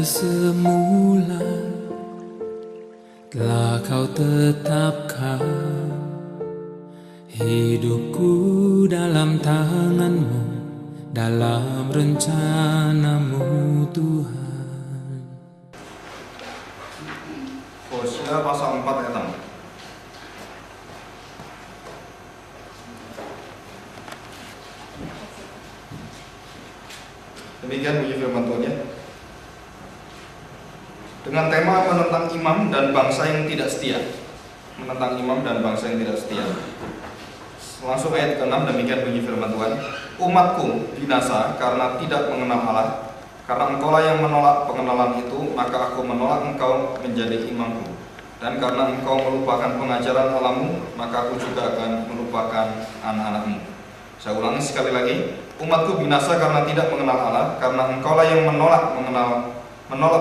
semula telah kau tetapkan hidupku dalam tanganmu, dalam rencanamu Tuhan. Hosea pasal 4 ayat 6. Demikian bunyi firman Tuhan ya. Dengan tema menentang imam dan bangsa yang tidak setia. Menentang imam dan bangsa yang tidak setia. Langsung ayat ke-6, demikian bunyi firman Tuhan. Umatku binasa karena tidak mengenal Allah. Karena engkaulah yang menolak pengenalan itu, maka aku menolak engkau menjadi imamku. Dan karena engkau melupakan pengajaran Allahmu, maka aku juga akan melupakan anak-anakmu. Saya ulangi sekali lagi. Umatku binasa karena tidak mengenal Allah. Karena engkaulah yang menolak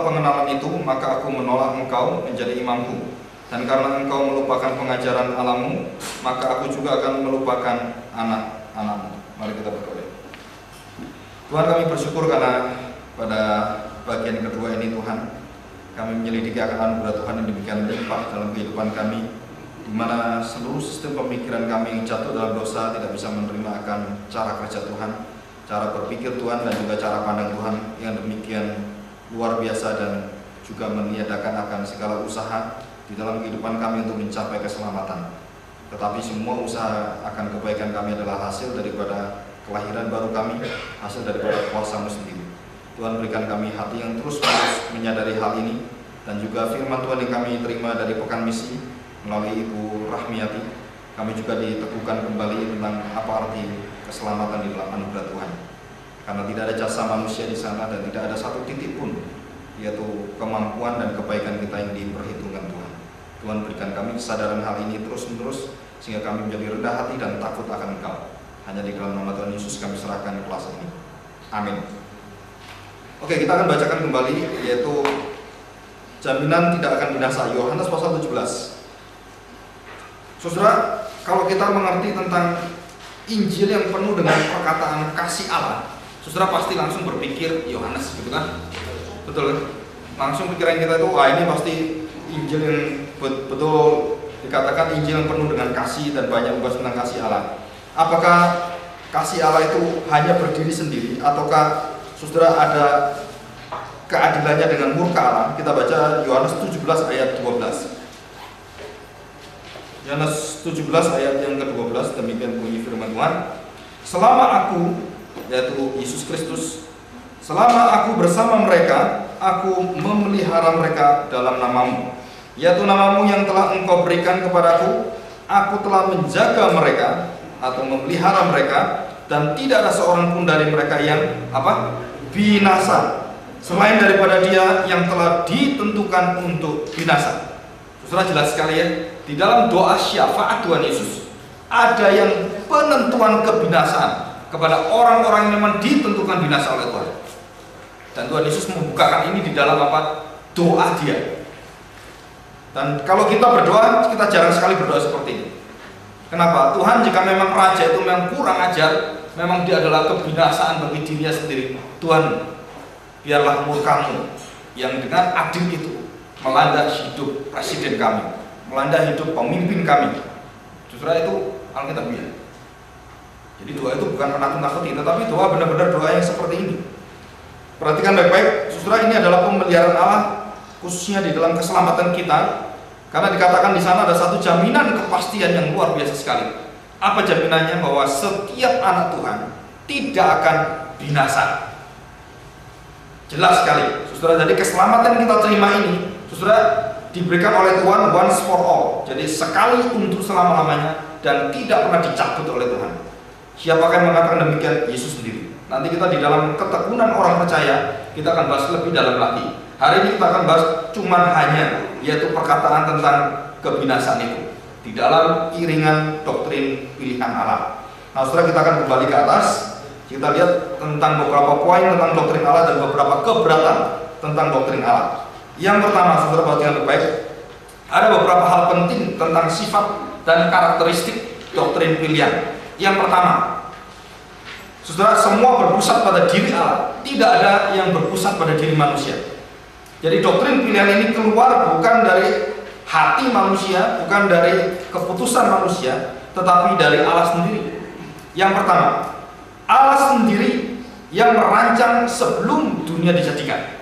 pengenalan itu, maka aku menolak engkau menjadi imamku. Dan karena engkau melupakan pengajaran Allahmu, maka aku juga akan melupakan anak-anakmu. Mari kita berdoa. Tuhan, kami bersyukur karena pada bagian kedua ini Tuhan, kami menyelidiki akan anugerah Tuhan yang demikian limpah dalam kehidupan kami, di mana seluruh sistem pemikiran kami yang jatuh dalam dosa tidak bisa menerima akan cara kerja Tuhan, cara berpikir Tuhan, dan juga cara pandang Tuhan yang demikian luar biasa, dan juga meniadakan akan segala usaha di dalam kehidupan kami untuk mencapai keselamatan. Tetapi semua usaha akan kebaikan kami adalah hasil daripada kelahiran baru kami, hasil daripada kuasa-Mu sendiri. Tuhan, berikan kami hati yang terus-menerus menyadari hal ini, dan juga firman Tuhan yang kami terima dari Pekan Misi melalui Ibu Rahmiati, kami juga diteguhkan kembali tentang apa arti keselamatan di dalam anugerah Tuhan. Karena tidak ada jasa manusia di sana dan tidak ada satu titik pun, yaitu kemampuan dan kebaikan kita yang diperhitungkan Tuhan. Tuhan, berikan kami kesadaran hal ini terus-menerus, sehingga kami menjadi rendah hati dan takut akan Engkau. Hanya di dalam nama Tuhan Yesus kami serahkan kelas ini. Amin. Oke, kita akan bacakan kembali, yaitu jaminan tidak akan binasa, Yohanes pasal 17. Saudara, kalau kita mengerti tentang Injil yang penuh dengan perkataan kasih Allah, saudara pasti langsung berpikir Yohanes, gitu kan? Betul. Langsung pikiran kita itu, wah ini pasti Injil yang betul dikatakan Injil yang penuh dengan kasih dan banyak membahas tentang kasih Allah. Apakah kasih Allah itu hanya berdiri sendiri, ataukah saudara ada keadilannya dengan murka Allah? Kita baca Yohanes 17 ayat 12. Yohanes 17 ayat yang ke-12, demikian bunyi firman Tuhan. Selama aku, yaitu Yesus Kristus, selama aku bersama mereka, aku memelihara mereka dalam namamu, yaitu namamu yang telah engkau berikan kepadaku. Aku telah menjaga mereka atau memelihara mereka, dan tidak ada seorang pun dari mereka yang binasa, selain daripada dia yang telah ditentukan untuk binasa. Saudara, jelas sekali ya, di dalam doa syafaat Tuhan Yesus ada yang penentuan kebinasaan kepada orang-orang yang memang ditentukan binasa oleh Tuhan. Dan Tuhan Yesus membukakan ini di dalam doa dia. Dan kalau kita berdoa, kita jarang sekali berdoa seperti ini. Kenapa? Tuhan, jika memang raja itu memang kurang ajar, memang dia adalah kebinasaan bagi dirinya sendiri, Tuhan, biarlah murka-Mu yang dengan adil itu melanda hidup presiden kami, melanda hidup pemimpin kami. Justru itu Alkitabiah. Jadi doa itu bukan menakut-nakuti, tetapi doa benar-benar doa yang seperti ini. Perhatikan baik-baik, saudara, ini adalah pemeliharaan Allah, khususnya di dalam keselamatan kita. Karena dikatakan di sana ada satu jaminan kepastian yang luar biasa sekali. Apa jaminannya? Bahwa setiap anak Tuhan tidak akan binasa. Jelas sekali, saudara. Jadi keselamatan yang kita terima ini, saudara, diberikan oleh Tuhan once for all. Jadi sekali untuk selama-lamanya dan tidak pernah dicabut oleh Tuhan. Siapakah yang mengatakan demikian? Yesus sendiri. Nanti kita di dalam ketekunan orang percaya, kita akan bahas lebih dalam lagi. Hari ini kita akan bahas cuman hanya, yaitu perkataan tentang kebinasaan itu di dalam iringan doktrin pilihan Allah. Nah, saudara, kita akan kembali ke atas. Kita lihat tentang beberapa poin tentang doktrin Allah dan beberapa keberatan tentang doktrin Allah. Yang pertama, saudara, perhatikan baik, ada beberapa hal penting tentang sifat dan karakteristik doktrin pilihan. Yang pertama, saudara, semua berpusat pada diri Allah, tidak ada yang berpusat pada diri manusia. Jadi doktrin pilihan ini keluar bukan dari hati manusia, bukan dari keputusan manusia, tetapi dari Allah sendiri. Yang pertama, Allah sendiri yang merancang sebelum dunia dijadikan.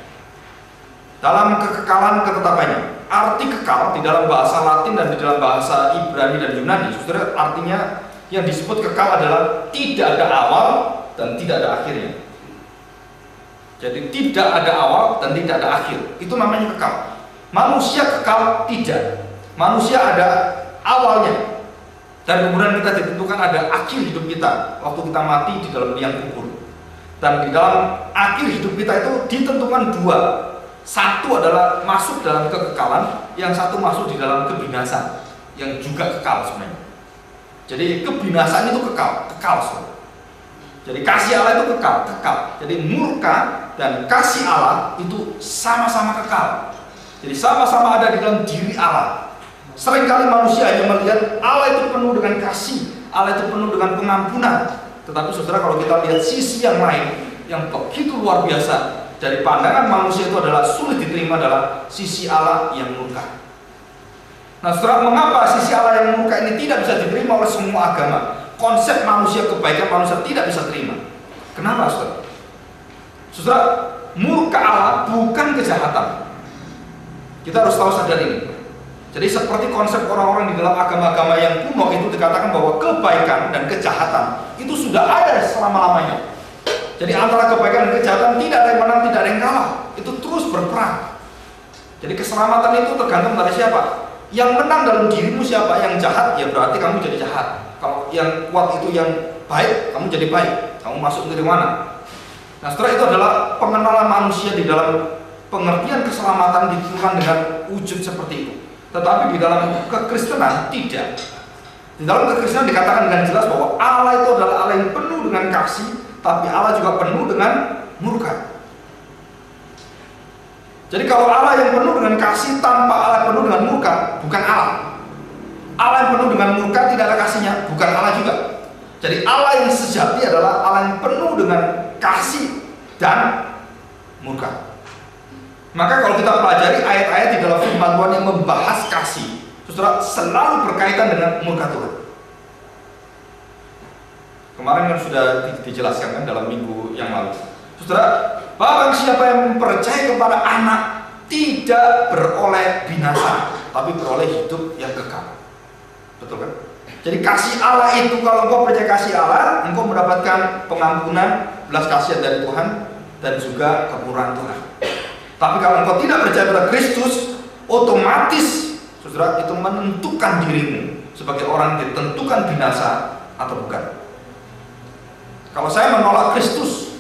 Dalam kekekalan ketetapannya. Arti kekal di dalam bahasa Latin dan di dalam bahasa Ibrani dan Yunani, saudara, artinya yang disebut kekal adalah tidak ada awal dan tidak ada akhirnya. Jadi tidak ada awal dan tidak ada akhir. Itu namanya kekal. Manusia kekal tidak. Manusia ada awalnya. Dan kemudian kita ditentukan ada akhir hidup kita waktu kita mati di dalam liang kubur. Dan di dalam akhir hidup kita itu ditentukan dua. Satu adalah masuk dalam kekekalan, yang satu masuk di dalam kebinasan, yang juga kekal sebenarnya. Jadi kebinasaan itu kekal sebenarnya. Jadi kasih Allah itu kekal. Jadi murka dan kasih Allah itu sama-sama kekal. Jadi sama-sama ada di dalam diri Allah. Seringkali manusia hanya melihat Allah itu penuh dengan kasih, Allah itu penuh dengan pengampunan. Tetapi saudara, kalau kita lihat sisi yang lain yang begitu luar biasa, dari pandangan manusia itu adalah sulit diterima, adalah sisi Allah yang murka. Nah saudara, mengapa sisi Allah yang murka ini tidak bisa diterima oleh semua agama? Konsep manusia, kebaikan manusia tidak bisa terima. Kenapa saudara? Saudara, murka Allah bukan kejahatan. Kita harus tahu sadar ini. Jadi seperti konsep orang-orang di dalam agama-agama yang kuno itu dikatakan bahwa kebaikan dan kejahatan itu sudah ada selama-lamanya. Jadi antara kebaikan dan kejahatan tidak ada yang menang, tidak ada yang kalah. Itu terus berperang. Jadi keselamatan itu tergantung dari siapa. Yang menang dalam dirimu siapa. Yang jahat, ya berarti kamu jadi jahat. Kalau yang kuat itu yang baik, kamu jadi baik. Kamu masuk dari mana? Nah setelah itu adalah pengenalan manusia di dalam pengertian keselamatan ditentukan dengan wujud seperti itu. Tetapi di dalam kekristenan tidak. Di dalam kekristenan dikatakan dengan jelas bahwa Allah itu adalah Allah yang penuh dengan kasih, tapi Allah juga penuh dengan murka. Jadi kalau Allah yang penuh dengan kasih tanpa Allah yang penuh dengan murka, bukan Allah. Allah yang penuh dengan murka tidak ada kasihnya, bukan Allah juga. Jadi Allah yang sejati adalah Allah yang penuh dengan kasih dan murka. Maka kalau kita pelajari ayat-ayat di dalam firman Tuhan yang membahas kasih, saudara, selalu berkaitan dengan murka Tuhan. Kemarin kan sudah dijelaskan kan dalam minggu yang lalu. Saudara, barang siapa yang percaya kepada anak tidak beroleh binasa, tapi beroleh hidup yang kekal. Betul kan? Jadi kasih Allah itu, kalau engkau percaya kasih Allah, engkau mendapatkan pengampunan, belas kasihan dari Tuhan, dan juga kemurahan Tuhan. Tapi kalau engkau tidak percaya pada Kristus, otomatis saudara itu menentukan dirimu sebagai orang yang ditentukan binasa atau bukan. Kalau saya menolak Kristus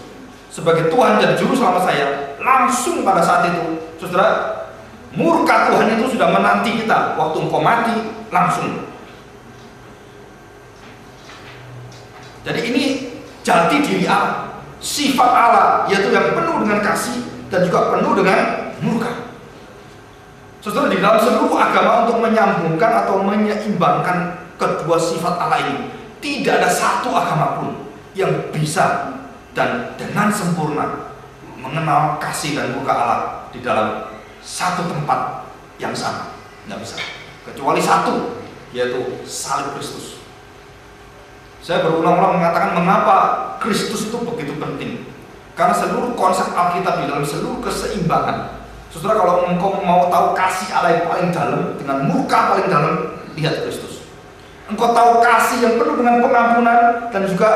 sebagai Tuhan dan Juru Selamat saya, langsung pada saat itu, saudara, murka Tuhan itu sudah menanti kita. Waktu engkau mati, langsung. Jadi ini jati diri Allah, sifat Allah, yaitu yang penuh dengan kasih dan juga penuh dengan murka. Saudara, di dalam seluruh agama untuk menyambungkan atau menyeimbangkan kedua sifat Allah ini, tidak ada satu agama pun yang bisa dan dengan sempurna mengenal kasih dan murka Allah di dalam satu tempat yang sama. Nggak bisa. Kecuali satu, yaitu salib Kristus. Saya berulang-ulang mengatakan mengapa Kristus itu begitu penting. Karena seluruh konsep Alkitab di dalam seluruh keseimbangan. Saudara, kalau engkau mau tahu kasih Allah yang paling dalam dengan murka paling dalam, lihat Kristus. Engkau tahu kasih yang penuh dengan pengampunan dan juga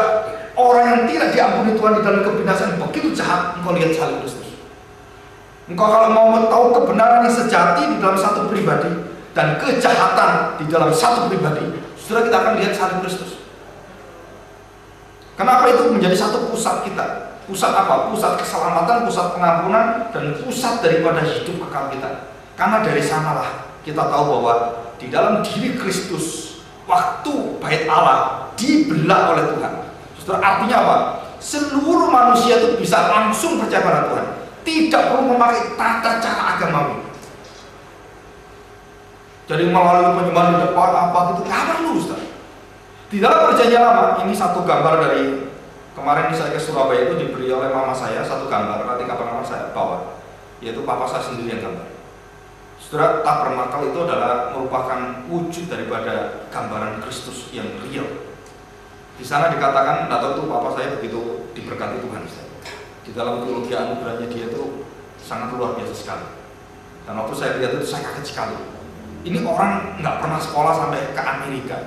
orang yang tidak diampuni Tuhan di dalam kebinasaan begitu jahat, engkau lihat salib Kristus. Engkau kalau mau tahu kebenaran yang sejati di dalam satu pribadi dan kejahatan di dalam satu pribadi, saudara, kita akan lihat salib Kristus. Kenapa itu menjadi satu pusat kita? Pusat apa? Pusat keselamatan, pusat pengampunan, dan pusat daripada hidup kekal kita. Karena dari sanalah kita tahu bahwa di dalam diri Kristus, waktu bait Allah dibelah oleh Tuhan. Saudara, artinya apa? Seluruh manusia itu bisa langsung percaya pada Tuhan. Tidak perlu memakai tata cara agamawi. Jadi melalui penyembahan di depan apa gitu, nggak perlu, Ustaz. Di dalam perjanjian lama, ini satu gambar dari kemarin saya ke Surabaya itu diberi oleh mama saya satu gambar, nanti kapan-kapan saya bawa. yaitu papa saya sendiri yang gambar. Saudara, tabernakel itu adalah merupakan wujud daripada gambaran Kristus yang real. Di sana dikatakan, tidak tahu tuh papa saya begitu diberkati Tuhan. Di dalam teologi anugerahnya dia itu sangat luar biasa sekali. Dan waktu saya lihat itu saya kaget sekali. Ini orang nggak pernah sekolah sampai ke Amerika,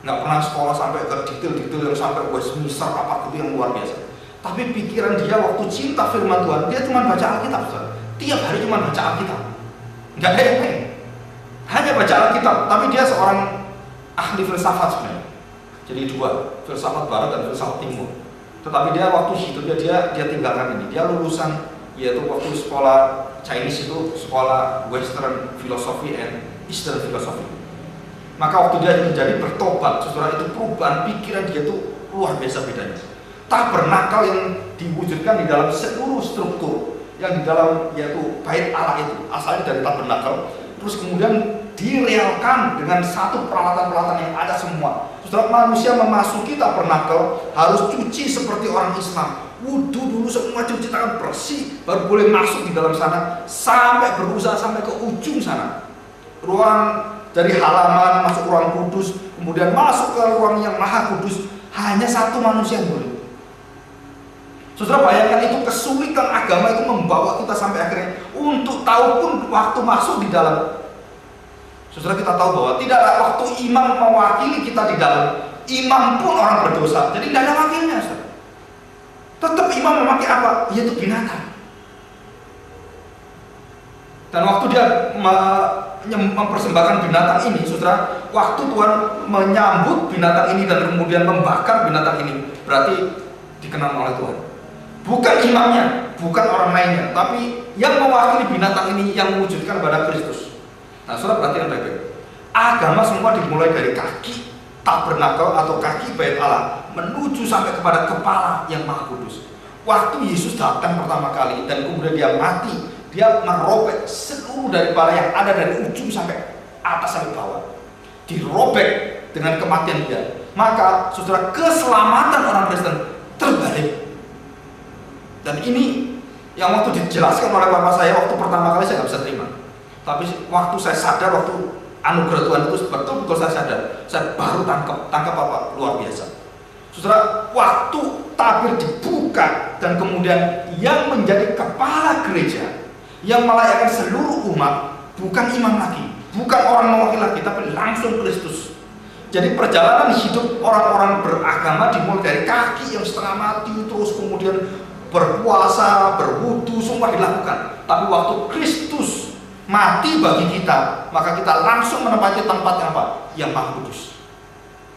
nggak pernah sekolah sampai ke detail-detail yang sampai Westminster apa itu yang luar biasa. Tapi pikiran dia waktu cinta firman Tuhan, dia cuma baca Alkitab, saudara. Tiap hari cuma baca Alkitab, nggak ada yang lain, hanya baca Alkitab. Tapi dia seorang ahli filsafat sebenarnya. Jadi dua, filsafat barat dan filsafat timur. Tetapi dia waktu hidupnya dia tinggalkan ini. Dia lulusan yaitu waktu sekolah Chinese itu sekolah Western Philosophy and Eastern Philosophy. Maka waktu dia menjadi bertobat, saudara, itu perubahan pikiran dia itu luar biasa bedanya. Tabernakel yang diwujudkan di dalam seluruh struktur yang di dalam yaitu bait Allah itu asalnya dari tabernakel, terus kemudian direalkan dengan satu peralatan-peralatan yang ada semua. Saudara, manusia memasuki tabernakel harus cuci seperti orang Islam. Wudhu dulu, semua cuci tangan bersih, baru boleh masuk di dalam sana, sampai berusaha sampai ke ujung sana. Ruang dari halaman masuk ruang kudus, kemudian masuk ke ruang yang maha kudus, hanya satu manusia yang boleh. Saudara, bayangkan itu kesulitan agama itu membawa kita sampai akhirnya untuk tahu pun waktu masuk di dalam. Saudara, kita tahu bahwa tidak ada waktu imam mewakili kita di dalam. Imam pun orang berdosa, jadi tidak ada wakilnya, saudara. Tetap imam memakai apa? Yaitu binatang. Dan waktu dia mempersembahkan binatang ini, saudara, waktu Tuhan menyambut binatang ini dan kemudian membakar binatang ini, berarti dikenal oleh Tuhan. Bukan imamnya, bukan orang lainnya, tapi yang mewakili binatang ini yang mewujudkan pada Kristus. Nah, saudara, perhatikan baik-baik. Agama semua dimulai dari kaki tabernakel atau kaki bait Allah menuju sampai kepada kepala yang maha kudus. Waktu Yesus datang pertama kali dan kemudian dia mati, dia merobek seluruh daripada yang ada dari ujung sampai atas sampai bawah, dirobek dengan kematian dia. Maka saudara, keselamatan orang Kristen terbalik. Dan ini yang waktu dijelaskan oleh bapak saya waktu pertama kali saya nggak bisa terima. Tapi waktu saya sadar, waktu anugerah Tuhan itu betul-betul saya sadar, saya baru tangkap apa luar biasa. Saudara, waktu tabir dibuka dan kemudian yang menjadi kepala gereja, yang melayani seluruh umat, bukan imam lagi, bukan orang mewakili lagi, tapi langsung Kristus. Jadi perjalanan hidup orang-orang beragama dimulai dari kaki yang setengah mati, terus kemudian berpuasa, berwudu, semua dilakukan. Tapi waktu Kristus mati bagi kita, maka kita langsung menempati tempat yang apa? Yang maha kudus.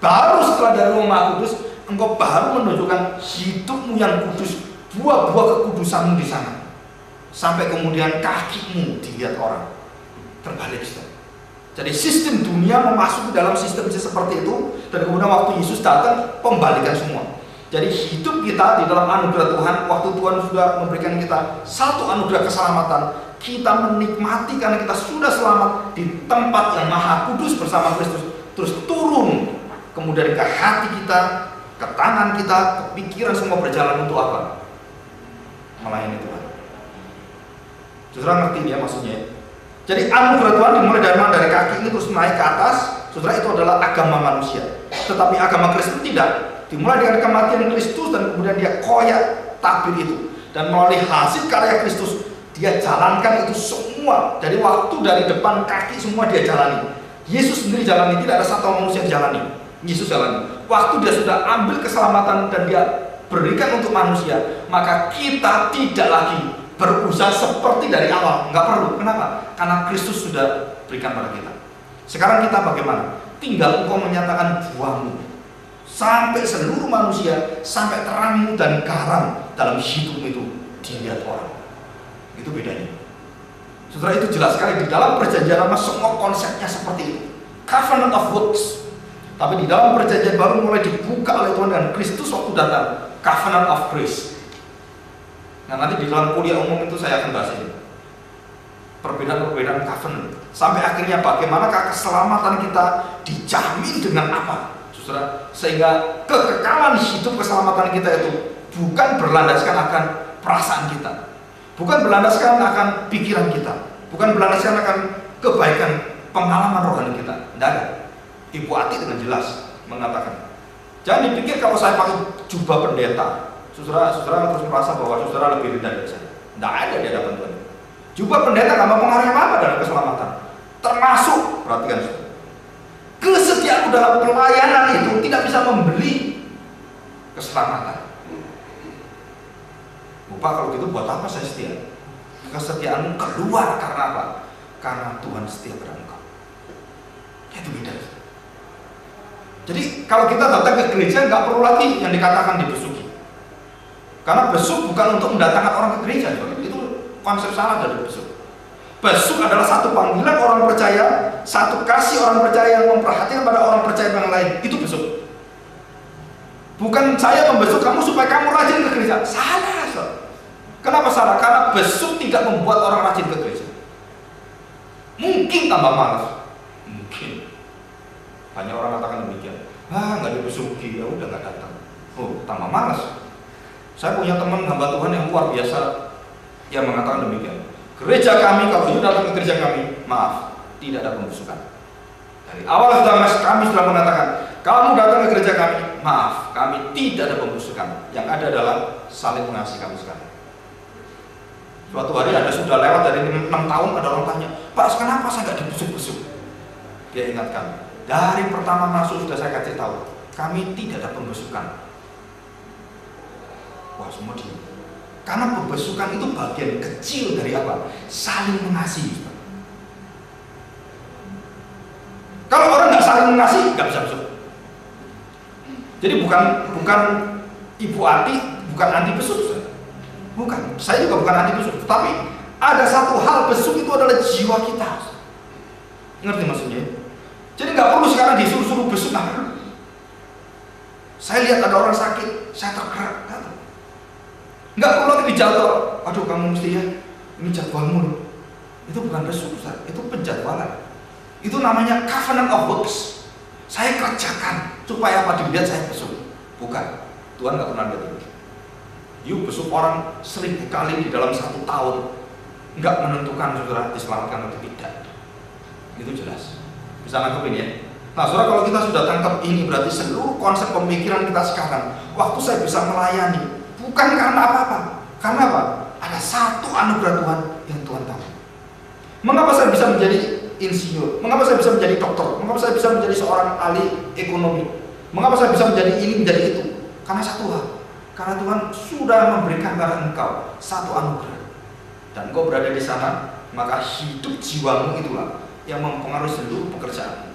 Baru setelah dari rumah maha kudus, engkau baru menunjukkan hidupmu yang kudus, buah-buah kekudusanmu di sana. Sampai kemudian kakimu dilihat orang. Terbalik, saudara. Jadi sistem dunia memasuki dalam sistem seperti itu, dan kemudian waktu Yesus datang, pembalikan semua. Jadi hidup kita di dalam anugerah Tuhan, waktu Tuhan sudah memberikan kita satu anugerah keselamatan, kita menikmati karena kita sudah selamat di tempat yang maha kudus bersama Kristus, terus turun kemudian ke hati kita, ke tangan kita, ke pikiran, semua berjalan untuk apa? Melayani Tuhan. Saudara ngerti ya maksudnya? Jadi anugerah Tuhan dimulai dari mana? Dari kaki ini terus naik ke atas. Saudara, itu adalah agama manusia. Tetapi agama Kristen tidak. Dimulai dengan kematian Kristus dan kemudian dia koyak tabir itu. Dan melalui hasil karya Kristus, dia jalankan itu semua. Dari waktu dari depan kaki semua dia jalani. Yesus sendiri jalani, tidak ada satu manusia yang jalani. Yesus jalani. Waktu dia sudah ambil keselamatan dan dia berikan untuk manusia, maka kita tidak lagi berusaha seperti dari awal. Nggak perlu. Kenapa? Karena Kristus sudah berikan pada kita. Sekarang kita bagaimana? Tinggal engkau menyatakan buahmu sampai seluruh manusia, sampai terangmu dan garam dalam hidup itu dilihat orang. Itu bedanya. Saudara, itu jelas sekali di dalam perjanjian lama semua konsepnya seperti itu. Covenant of works. Tapi di dalam perjanjian baru mulai dibuka oleh Tuhan dan Kristus waktu datang, covenant of grace. Nah, nanti di dalam kuliah umum itu saya akan bahas ini. Perbedaan-perbedaan covenant. Sampai akhirnya bagaimanakah keselamatan kita dijamin dengan apa? Saudara, sehingga kekekalan hidup keselamatan kita itu bukan berlandaskan akan perasaan kita, Bukan berlandaskan akan pikiran kita, bukan berlandaskan akan kebaikan pengalaman rohani kita. Tidak ada. Ibu Ati dengan jelas mengatakan, jangan dipikir kalau saya pakai jubah pendeta, saudara terus merasa bahwa saudara lebih rendah dari saya. Tidak ada di hadapan Tuhan. Jubah pendeta tidak mempengaruhi apa dalam keselamatan. Termasuk, perhatikan saudara, kesetiaan dalam pelayanan itu tidak bisa membeli keselamatan. Bapak, kalau gitu buat apa saya setia? Kesetiaanmu keluar karena apa? Karena Tuhan setia pada engkau. Itu beda. Jadi kalau kita datang ke gereja nggak perlu lagi yang dikatakan dibesuki. Karena besuk bukan untuk mendatangkan orang ke gereja. Itu konsep salah dari besuk. Besuk adalah satu panggilan orang percaya, satu kasih orang percaya yang memperhatikan pada orang percaya yang lain. Itu besuk. Bukan saya membesuk kamu supaya kamu rajin ke gereja. Salah. Kenapa salah? Karena besuk tidak membuat orang rajin ke gereja. Mungkin tambah malas. Mungkin. Banyak orang katakan demikian. Nggak dibesuki, ya udah nggak datang. Oh, tambah malas. Saya punya teman hamba Tuhan yang luar biasa yang mengatakan demikian. Gereja kami, kalau you datang ke gereja kami, maaf, tidak ada pembesukan. Dari awal kami sudah mengatakan, kamu datang ke gereja kami, maaf, kami tidak ada pembesukan. Yang ada adalah saling mengasihi kamu sekali. Suatu hari ada sudah lewat dari 6 tahun, ada orang tanya, Pak, kenapa saya nggak dibesuk-besuk? Dia ingatkan, dari pertama masuk sudah saya kasih tahu, kami tidak ada pembesukan. Wah, semua diam. Karena pembesukan itu bagian kecil dari apa? Saling mengasihi. Kalau orang nggak saling mengasihi, nggak bisa besuk. Jadi bukan Ibu Ati, bukan anti besuk. Bukan, saya juga bukan anti besuk. Tapi ada satu hal, besuk itu adalah jiwa kita. Ngerti maksudnya? Jadi nggak perlu sekarang disuruh-suruh besuk. Saya lihat ada orang sakit, saya tergerak. Nggak perlu lagi dijadwal. Aduh, kamu mesti ya, ini jadwalmu. Itu bukan besuk, itu penjadwalan. Itu namanya covenant of works. Saya kerjakan supaya apa? Dilihat saya besuk. Bukan, Tuhan nggak pernah lihat itu. You besuk orang 1000 kali di dalam 1 tahun, nggak menentukan saudara diselamatkan atau tidak. Itu jelas. Bisa nangkep ini ya. Nah, saudara, kalau kita sudah tangkap ini, berarti seluruh konsep pemikiran kita sekarang, waktu saya bisa melayani, bukan karena apa-apa. Karena apa? Ada satu anugerah Tuhan yang Tuhan tahu. Mengapa saya bisa menjadi insinyur? Mengapa saya bisa menjadi dokter? Mengapa saya bisa menjadi seorang ahli ekonomi? Mengapa saya bisa menjadi ini, menjadi itu? Karena satu hal. Karena Tuhan sudah memberikan kepada engkau satu anugerah. Dan engkau berada di sana, maka hidup jiwamu itulah yang mempengaruhi seluruh pekerjaan.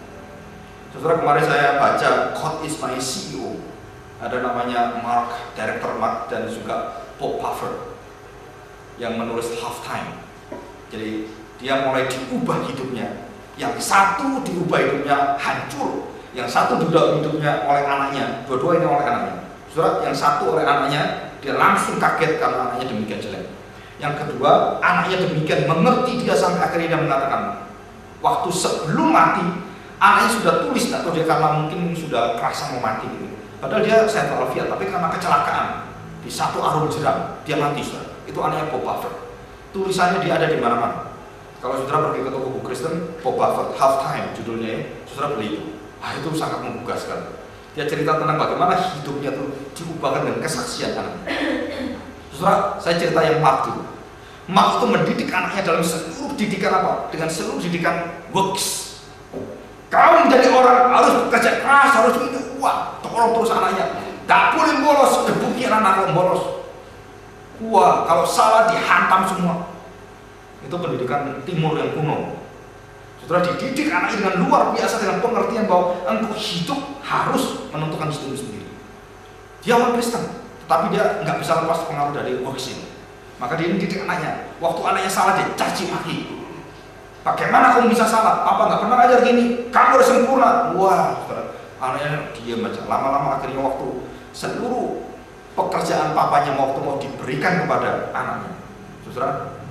Saudara, kemarin saya baca God is my CEO. Ada namanya Director Mark dan juga Bob Puffer yang menulis Halftime. Jadi dia mulai diubah hidupnya. Yang satu diubah hidupnya hancur, yang satu diubah hidupnya oleh anaknya. Dua-dua ini oleh anaknya. Saudara, yang satu oleh anaknya, dia langsung kaget karena anaknya demikian jelek. Yang kedua, anaknya demikian mengerti dia sampai akhirnya dia mengatakan, waktu sebelum mati, anaknya sudah tulis, atau dia karena mungkin sudah kerasa mau mati gitu. Padahal dia sehat walafiat, tapi karena kecelakaan di satu arung jeram, dia mati, saudara. Itu anaknya Bob Buffett. Tulisannya dia ada di mana-mana. Kalau saudara pergi ke toko buku Kristen, Bob Buffett, Halftime judulnya ya, saudara beli itu. Itu sangat menggugah sekali. Dia cerita tentang bagaimana hidupnya tuh diubahkan dengan kesaksian anaknya. Saudara, saya cerita yang Mark dulu. Mark itu mendidik anaknya dalam seluruh didikan apa? Dengan seluruh didikan works. Kau menjadi orang harus bekerja keras, harus ini. Wah, tolong terus anaknya. Tak boleh bolos, gebukin anak bolos. Wah, kalau salah dihantam semua. Itu pendidikan timur yang kuno. Saudara, dididik anaknya dengan luar biasa, dengan pengertian bahwa engkau hidup harus menentukan hidupmu sendiri. Dia orang Kristen, tetapi dia nggak bisa lepas pengaruh dari works ini. Maka dia dididik anaknya. Waktu anaknya salah, dia caci maki. Bagaimana kamu bisa salah? Apa nggak pernah ngajar gini? Kamu harus sempurna. Wah, saudara, anaknya diam aja. Lama-lama akhirnya waktu seluruh pekerjaan papanya waktu mau diberikan kepada anaknya, saudara,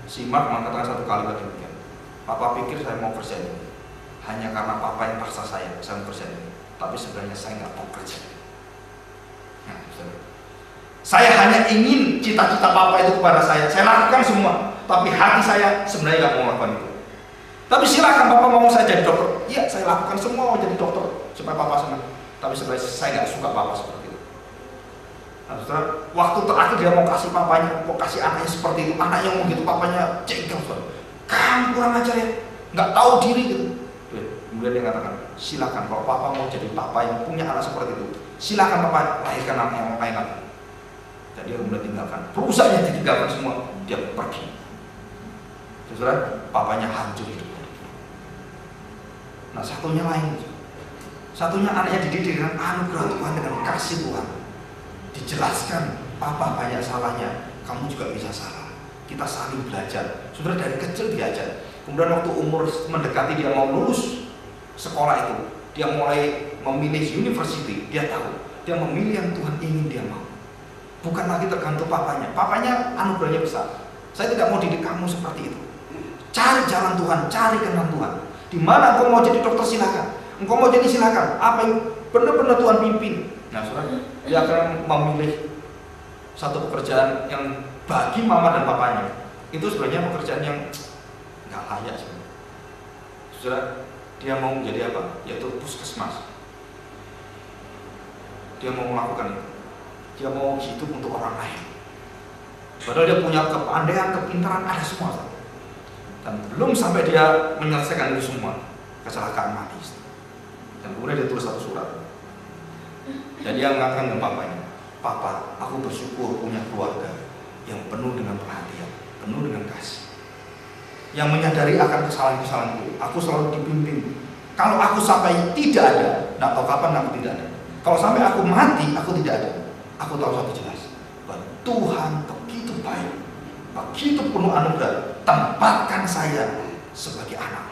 si Mark mengatakan satu kalimat demikian. Papa pikir saya mau kerja ini hanya karena papa yang paksa saya mau kerja ini. Tapi sebenarnya saya nggak mau kerja. Nah, saudara, Saya hanya ingin cita-cita papa itu kepada saya lakukan semua, tapi hati saya sebenarnya nggak mau melakukan itu. Tapi silakan papa mau saya jadi dokter, iya saya lakukan semua mau jadi dokter supaya papa senang. Tapi sebenarnya saya nggak suka papa seperti itu. Nah, saudara, waktu terakhir dia mau kasih papanya, mau kasih anaknya seperti itu, anaknya mau gitu, papanya cengkel, saudara. Kamu kurang ajar ya, nggak tahu diri gitu. Kemudian dia katakan, silakan kalau papa mau jadi papa yang punya anak seperti itu, silakan papa lahirkan anak yang lain lagi. Dan dia kemudian tinggalkan, perusahaannya ditinggalkan semua, dia pergi. Saudara, papanya hancur hidupnya. Nah, satunya lain, satunya anaknya dididik dengan anugerah Tuhan, dengan kasih Tuhan. Dijelaskan, papa banyak salahnya, kamu juga bisa salah. Kita saling belajar. Saudara, dari kecil diajar. Kemudian waktu umur mendekati dia mau lulus sekolah itu, dia mulai memilih university. Dia tahu, dia memilih yang Tuhan ingin dia mau. Bukan lagi tergantung papanya. Papanya anugerahnya besar. Saya tidak mau didik kamu seperti itu. Cari jalan Tuhan, cari kenan Tuhan. Di mana engkau mau jadi dokter silakan. Engkau mau jadi silakan. Apa yang benar-benar Tuhan pimpin. Nah, saudara, dia akan memilih satu pekerjaan yang bagi mama dan papanya itu sebenarnya pekerjaan yang nggak layak sebenarnya. Saudara, dia mau menjadi apa? Yaitu puskesmas. Dia mau melakukan itu. Dia mau hidup untuk orang lain. Padahal dia punya kepandaian, kepintaran, ada semua. Saudara. Dan belum sampai dia menyelesaikan itu semua, kecelakaan mati. Dan kemudian dia tulis satu surat. Dan dia mengatakan dengan papanya, papa, aku bersyukur punya keluarga yang penuh dengan perhatian, penuh dengan kasih, yang menyadari akan kesalahan-kesalahanku. Aku selalu dibimbing. Kalau aku sampai tidak ada, nggak tahu kapan aku tidak ada. Kalau sampai aku mati, aku tidak ada. Aku tahu satu jelas, bahwa Tuhan begitu baik, begitu penuh anugerah, tempatkan saya sebagai anak.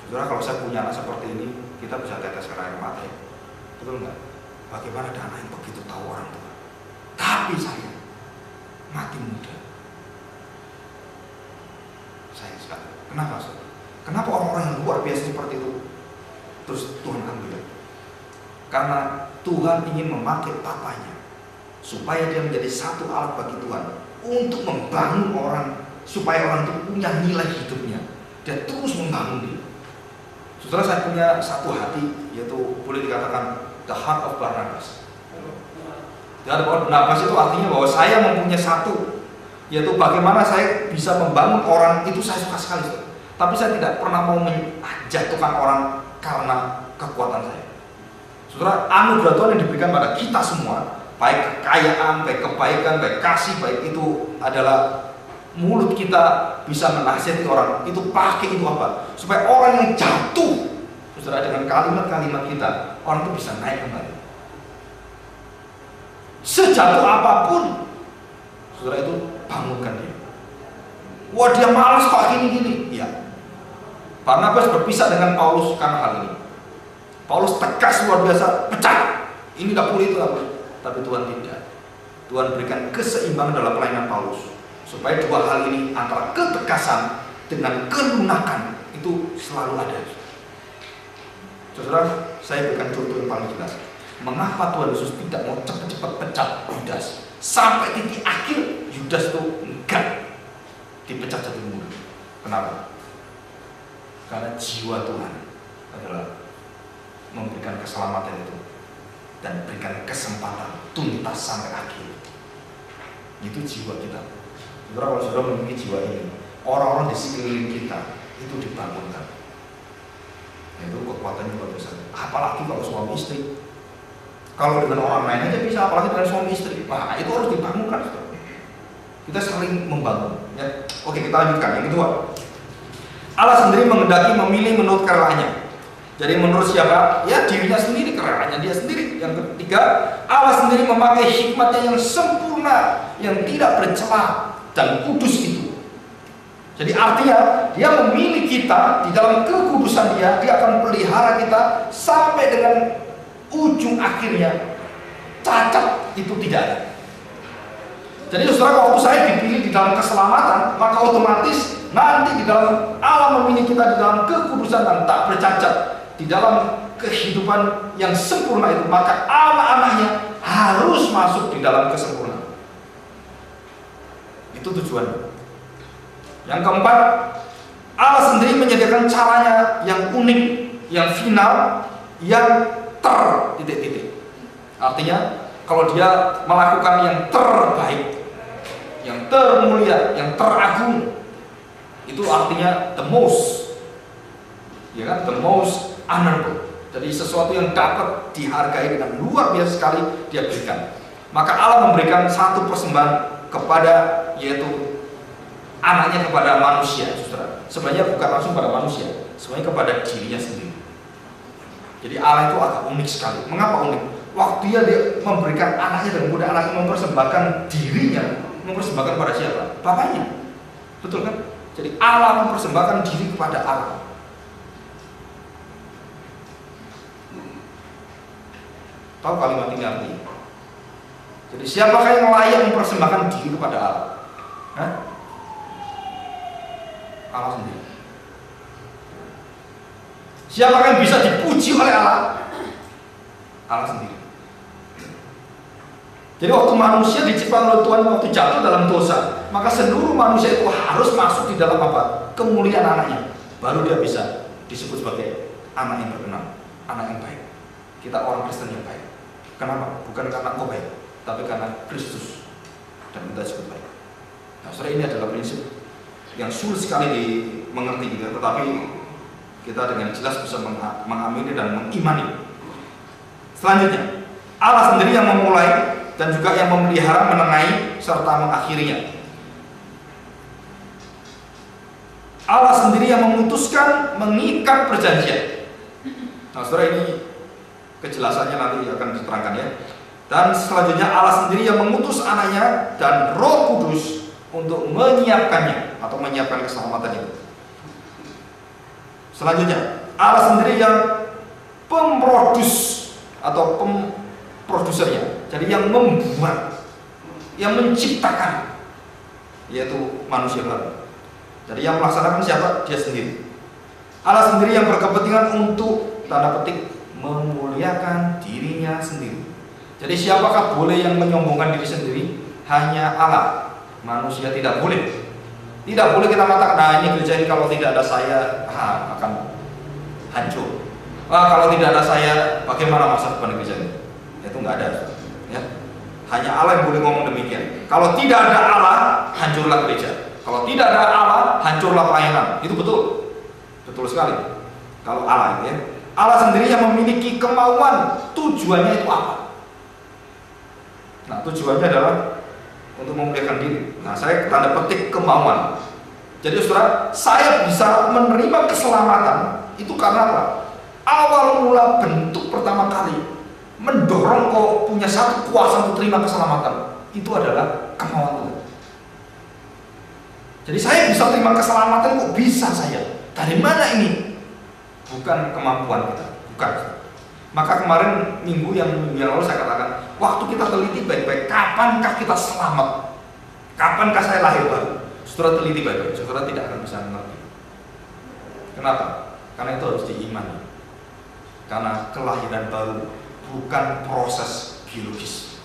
Saudara, kalau saya punya anak seperti ini, kita bisa teteskan air mata, ya. Betul nggak? Bagaimana ada anak yang begitu tahu orang tua, tapi saya mati muda. Sayang sekali. Kenapa, saudara? Kenapa orang-orang yang luar biasa seperti itu terus Tuhan ambil? Karena Tuhan ingin memakai papanya supaya dia menjadi satu alat bagi Tuhan untuk membangun orang, supaya orang itu punya nilai hidupnya. Dia terus membangun dia. Saudara, saya punya satu hati, yaitu boleh dikatakan the heart of Barnabas. Dan Barnabas itu artinya bahwa saya mempunyai satu, yaitu bagaimana saya bisa membangun orang, itu saya suka sekali. Tapi saya tidak pernah mau menjatuhkan orang karena kekuatan saya. Saudara, anugerah Tuhan yang diberikan pada kita semua, baik kekayaan, baik kebaikan, baik kasih, baik itu adalah mulut kita bisa menasihati orang. Itu pakai itu apa? Supaya orang yang jatuh, saudara, dengan kalimat-kalimat kita, orang itu bisa naik kembali. Sejatuh apapun, saudara, itu bangunkan dia. Wah, dia malas pak gini-gini. Iya. Barnabas berpisah dengan Paulus karena hal ini. Paulus tegas luar biasa, pecat. Ini gak boleh, itu gak boleh. Tapi Tuhan tidak. Tuhan berikan keseimbangan dalam pelayanan Paulus, supaya dua hal ini, antara ketegasan dengan kelunakan, itu selalu ada. Saudara, saya berikan contoh yang paling jelas. Mengapa Tuhan Yesus tidak mau cepat-cepat pecat Yudas? Sampai titik akhir Yudas itu enggak dipecat jadi murid. Kenapa? Karena jiwa Tuhan adalah memberikan keselamatan itu dan berikan kesempatan tuntas sampai akhir. Itu jiwa kita. Saudara, kalau saudara memiliki jiwa ini, orang-orang di sekeliling kita itu dibangunkan. Itu kekuatannya luar biasa. Apalagi kalau suami istri. Kalau dengan orang lain aja bisa, apalagi dengan suami istri. Nah, itu harus dibangunkan. Saudara. Kita saling membangun. Ya. Oke, kita lanjutkan. Yang kedua, Allah sendiri menghendaki memilih menurut kerelanya. Jadi menurut siapa? Ya, dirinya sendiri, kerelanya dia sendiri. Yang ketiga, Allah sendiri memakai hikmatnya yang sempurna, yang tidak bercela dan kudus itu. Jadi artinya dia memilih kita di dalam kekudusan dia akan pelihara kita sampai dengan ujung akhirnya. Cacat itu tidak ada. Jadi saudara, waktu saya dipilih di dalam keselamatan, maka otomatis nanti di dalam Allah memilih kita di dalam kekudusan dan tak bercacat. di dalam kehidupan yang sempurna itu, maka anak-anaknya harus masuk di dalam kesempurnaan. Itu tujuan. Yang keempat, Allah sendiri menyediakan caranya yang unik, yang final, yang titik-titik. Artinya kalau dia melakukan yang terbaik, yang termulia, yang teragung, itu artinya the most, ya kan, the most honorable. Jadi sesuatu yang dapat dihargai dengan luar biasa sekali dia berikan. Maka Allah memberikan satu persembahan kepada, yaitu anaknya kepada manusia, saudara. Sebenarnya bukan langsung pada manusia, sebenarnya kepada dirinya sendiri. Jadi Allah itu agak unik sekali. Mengapa unik? Waktu dia memberikan anaknya, dan kemudian anaknya mempersembahkan dirinya, mempersembahkan pada siapa? Bapaknya. Betul kan? Jadi Allah mempersembahkan diri kepada Allah. Tahu kalimat ini artinya? Jadi siapakah yang layak mempersembahkan diri kepada Allah? Hah? Allah sendiri. Siapakah yang bisa dipuji oleh Allah? Allah sendiri. Jadi waktu manusia diciptakan oleh Tuhan, waktu jatuh dalam dosa, maka seluruh manusia itu harus masuk di dalam apa? Kemuliaan anaknya. Baru dia bisa disebut sebagai anak yang berkenan, anak yang baik. Kita orang Kristen yang baik. Kenapa? Bukan karena kau baik, tapi karena Kristus, dan kita disebut baik. Nah, saudara, ini adalah prinsip yang sulit sekali dimengerti, tetapi kita dengan jelas bisa mengamini dan mengimani. Selanjutnya, Allah sendiri yang memulai dan juga yang memelihara, menengahi, serta mengakhirinya. Allah sendiri yang memutuskan, mengikat perjanjian. Nah, saudara, ini kejelasannya nanti akan diterangkan ya. Dan selanjutnya, Allah sendiri yang mengutus anaknya dan Roh Kudus untuk menyiapkannya atau menyiapkan keselamatan itu. Selanjutnya, Allah sendiri yang pemrodus atau pemprodusernya, jadi yang membuat, yang menciptakan, yaitu manusia baru. Jadi yang melaksanakan siapa? Dia sendiri. Allah sendiri yang berkepentingan untuk, tanda petik, memuliakan dirinya sendiri. Jadi siapakah boleh yang menyombongkan diri sendiri? Hanya Allah. Manusia tidak boleh. Tidak boleh kita katakan, nah ini gereja ini kalau tidak ada saya akan hancur. Wah, kalau tidak ada saya, bagaimana masa depan gereja ini? Itu nggak ada. Ya. Hanya Allah yang boleh ngomong demikian. Kalau tidak ada Allah, hancurlah gereja. Kalau tidak ada Allah, hancurlah pelayanan. Itu betul. Betul sekali. Kalau Allah, ya. Allah sendiri yang memiliki kemauan. Tujuannya itu apa? Nah, tujuannya adalah untuk memuliakan diri. Nah, saya tanda petik kemauan. Jadi saudara, saya bisa menerima keselamatan itu karena apa? Awal mula bentuk pertama kali mendorong kau punya satu kuasa untuk terima keselamatan, itu adalah kemauan Tuhan. Jadi saya bisa terima keselamatan, kok bisa saya? Dari mana ini? Bukan kemampuan kita, bukan. Maka kemarin minggu yang lalu saya katakan, waktu kita teliti baik-baik, kapankah kita selamat? Kapankah saya lahir baru? Saudara teliti baik-baik, saudara tidak akan bisa mengerti. Kenapa? Karena itu harus diimani. Karena kelahiran baru bukan proses biologis.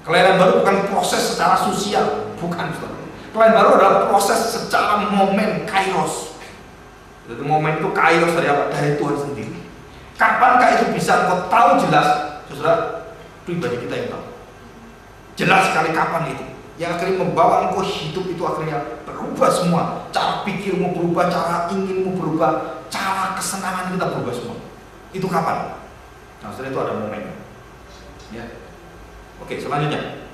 Kelahiran baru bukan proses secara sosial, bukan, saudara. Kelahiran baru adalah proses secara momen, kairos. Jadi momen itu kairos dari apa? Dari Tuhan sendiri. Kapankah itu bisa kau tahu jelas? Saudara, pribadi kita yang tahu. Jelas sekali kapan itu. Yang akhirnya membawa engkau hidup itu akhirnya berubah semua. Cara pikirmu berubah, cara inginmu berubah, cara kesenangan kita berubah semua. Itu kapan? Nah, setelah itu ada momennya. Ya. Oke, selanjutnya.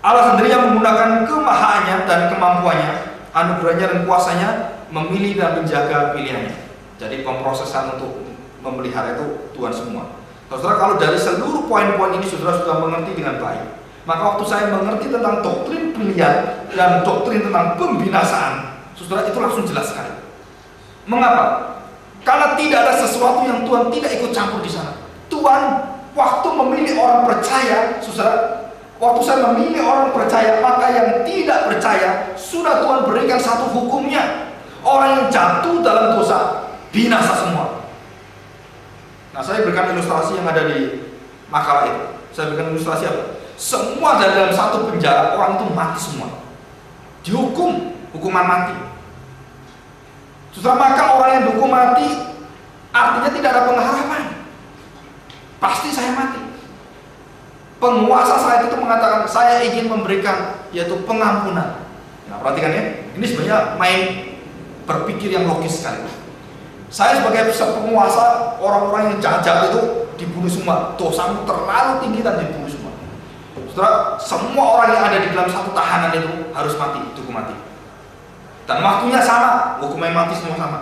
Allah sendiri yang menggunakan kemahaannya dan kemampuannya, anugerahnya dan kuasanya, memilih dan menjaga pilihannya. Jadi pemrosesan untuk memelihara itu Tuhan semua. Saudara, kalau dari seluruh poin-poin ini saudara sudah mengerti dengan baik, maka waktu saya mengerti tentang doktrin pilihan dan doktrin tentang pembinasaan, saudara, itu langsung jelas sekali. Mengapa? Karena tidak ada sesuatu yang Tuhan tidak ikut campur di sana. Tuhan waktu memilih orang percaya, saudara, waktu saya memilih orang percaya, maka yang tidak percaya sudah Tuhan berikan satu hukumnya. Orang yang jatuh dalam dosa, binasa semua. Nah, saya berikan ilustrasi yang ada di makalah itu. Saya berikan ilustrasi apa? Semua dalam satu penjara, orang itu mati semua. Dihukum, hukuman mati. Justru maka orang yang dihukum mati artinya tidak ada pengharapan. Pasti saya mati. Penguasa saat itu mengatakan, saya ingin memberikan yaitu pengampunan. Nah, perhatikan ya, ini sebenarnya main berpikir yang logis sekali. Saya sebagai penguasa, orang-orang yang jahat itu dibunuh semua. Dosamu terlalu tinggi dan dibunuh semua. Saudara, semua orang yang ada di dalam satu tahanan itu harus mati, dihukum mati. Dan waktunya sama, hukuman mati semua sama.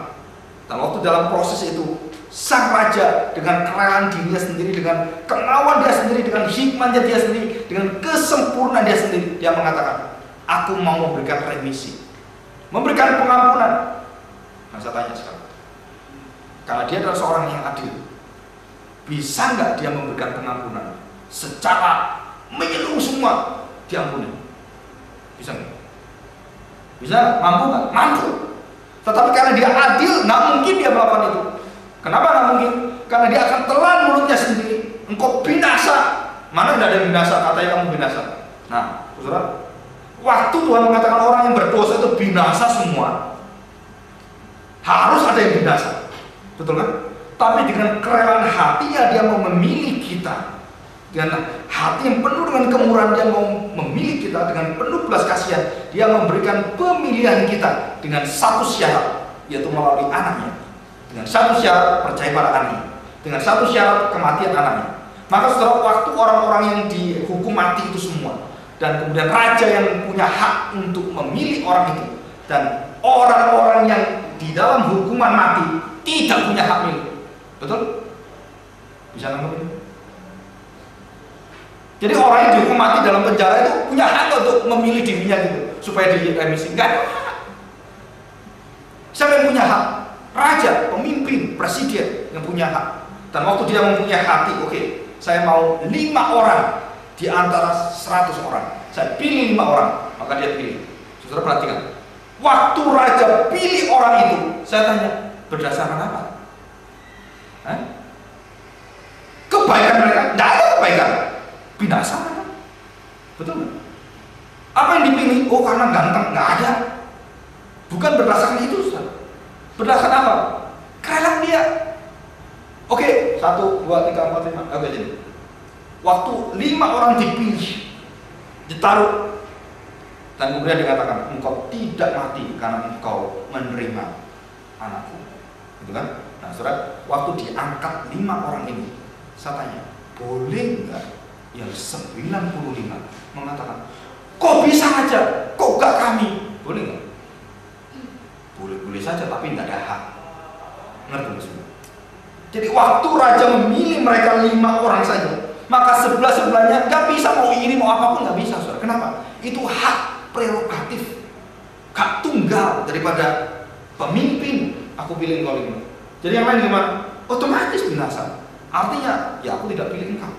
Dan waktu dalam proses itu, sang raja dengan kerelaan dirinya sendiri, dengan kemauan dia sendiri, dengan hikmahnya dia sendiri, dengan kesempurnaan dia sendiri, dia mengatakan, aku mau memberikan remisi, memberikan pengampunan. Nah, saya tanya sekarang, karena dia adalah seorang yang adil, bisa nggak dia memberikan pengampunan secara menyeluruh semua diampuni? Bisa nggak? Bisa? Mampu nggak? Mampu. Tetapi karena dia adil, nggak mungkin dia melakukan itu. Kenapa nggak mungkin? Karena dia akan telan mulutnya sendiri. Engkau binasa. Mana tidak ada yang binasa? Katanya kamu binasa. Nah, saudara, waktu Tuhan mengatakan orang yang berdosa itu binasa semua, harus ada yang binasa. Betul kan? Tapi dengan kerelaan hatinya dia mau memilih kita. Dengan hati yang penuh dengan kemurahan dia mau memilih kita, dengan penuh belas kasihan dia memberikan pemilihan kita dengan satu syarat, yaitu melalui anaknya. Dengan satu syarat, percaya pada anaknya. Dengan satu syarat, kematian anaknya. Maka setelah waktu orang-orang yang dihukum mati itu semua, dan kemudian raja yang punya hak untuk memilih orang itu, dan orang-orang yang di dalam hukuman mati tidak punya hak milih. Betul? Bisa nangkep ini? Jadi orang yang dihukum mati dalam penjara itu punya hak untuk memilih dirinya gitu, supaya diremisi. Enggak ada hak. Siapa yang punya hak? Raja, pemimpin, presiden yang punya hak. Dan waktu dia mempunyai hati, oke, saya mau 5 orang di antara 100 orang. Saya pilih 5 orang, maka dia pilih. Saudara perhatikan, waktu raja pilih orang itu, saya tanya, berdasarkan apa? Hah? Kebaikan mereka? Tidak ada kebaikan. Binasa. Betul nggak? Apa yang dipilih? Oh, karena ganteng? Nggak ada. Bukan berdasarkan itu, Ustaz. Berdasarkan apa? Kerelaan dia. Oke, 1, 2, 3, 4, 5. Oke, jadi waktu 5 orang dipilih, ditaruh, dan kemudian dikatakan, engkau tidak mati karena engkau menerima anakku. Gitu kan? Nah, saudara, waktu diangkat 5 orang ini, saya tanya, boleh nggak yang 95 mengatakan, kok bisa aja, kok gak kami? Boleh nggak? Boleh-boleh saja, tapi nggak ada hak. Ngerti maksudnya? Jadi waktu raja memilih mereka 5 orang saja, maka sebelah-sebelahnya nggak bisa mau ini mau apapun nggak bisa, saudara. Kenapa? Itu hak prerogatif, hak tunggal daripada pemimpin. Aku pilih engkau 5. Jadi yang lain gimana? Otomatis binasa. Artinya, ya aku tidak pilih engkau.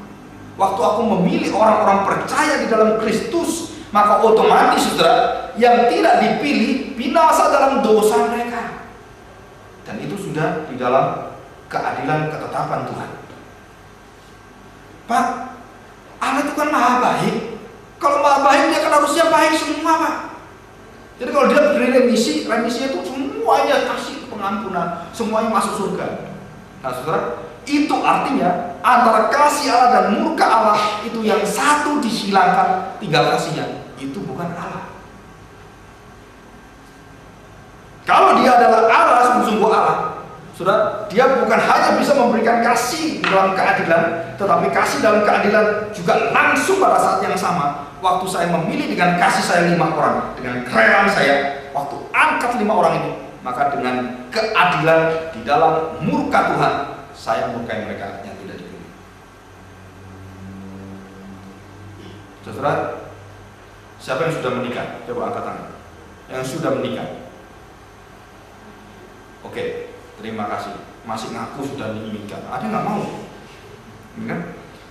Waktu aku memilih orang-orang percaya di dalam Kristus, maka otomatis, saudara, yang tidak dipilih binasa dalam dosa mereka. Dan itu sudah di dalam keadilan ketetapan Tuhan. Pak, Allah itu kan maha baik. Kalau maha baik, dia kan harusnya baik semua, Pak. Jadi kalau dia beri remisinya itu semuanya kasih pengampunan, semuanya masuk surga. Nah, saudara, itu artinya antara kasih Allah dan murka Allah itu yang satu dihilangkan, tinggal kasihnya. Itu bukan Allah. Kalau dia adalah Allah, sungguh-sungguh Allah, saudara, dia bukan hanya bisa memberikan kasih dalam keadilan, tetapi kasih dalam keadilan juga langsung pada saat yang sama. Waktu saya memilih dengan kasih saya 5 orang, dengan kerelaan saya, waktu angkat 5 orang ini, maka dengan keadilan di dalam murka Tuhan, saya murkai mereka yang tidak dipilih. Saudara, siapa yang sudah menikah? Coba angkat tangan. Yang sudah menikah. Oke, terima kasih. Masih ngaku sudah menikah. Ada nggak mau? Kan?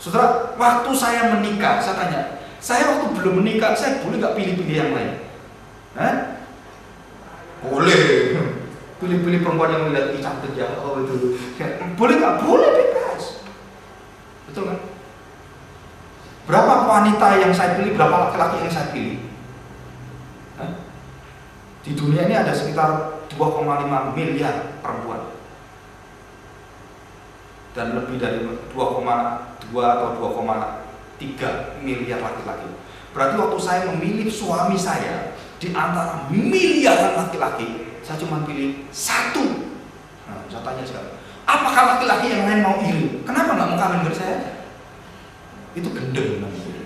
Saudara, waktu saya menikah, saya tanya, saya waktu belum menikah, saya boleh nggak pilih-pilih yang lain? Hah? Boleh. Pilih-pilih perempuan yang melihat cantik ya, oh itu. Boleh nggak? Boleh, bebas. Betul kan? Berapa wanita yang saya pilih, berapa laki-laki yang saya pilih? Hah? Di dunia ini ada sekitar 2,5 miliar perempuan. Dan lebih dari 2,2 atau 2,3 miliar laki-laki. Berarti waktu saya memilih suami saya, di antara miliaran laki-laki, saya cuma pilih satu. Nah, saya tanya sekarang, apakah laki-laki yang lain mau iri? Kenapa nggak mau kawin dengan saya? Itu gendeng namanya.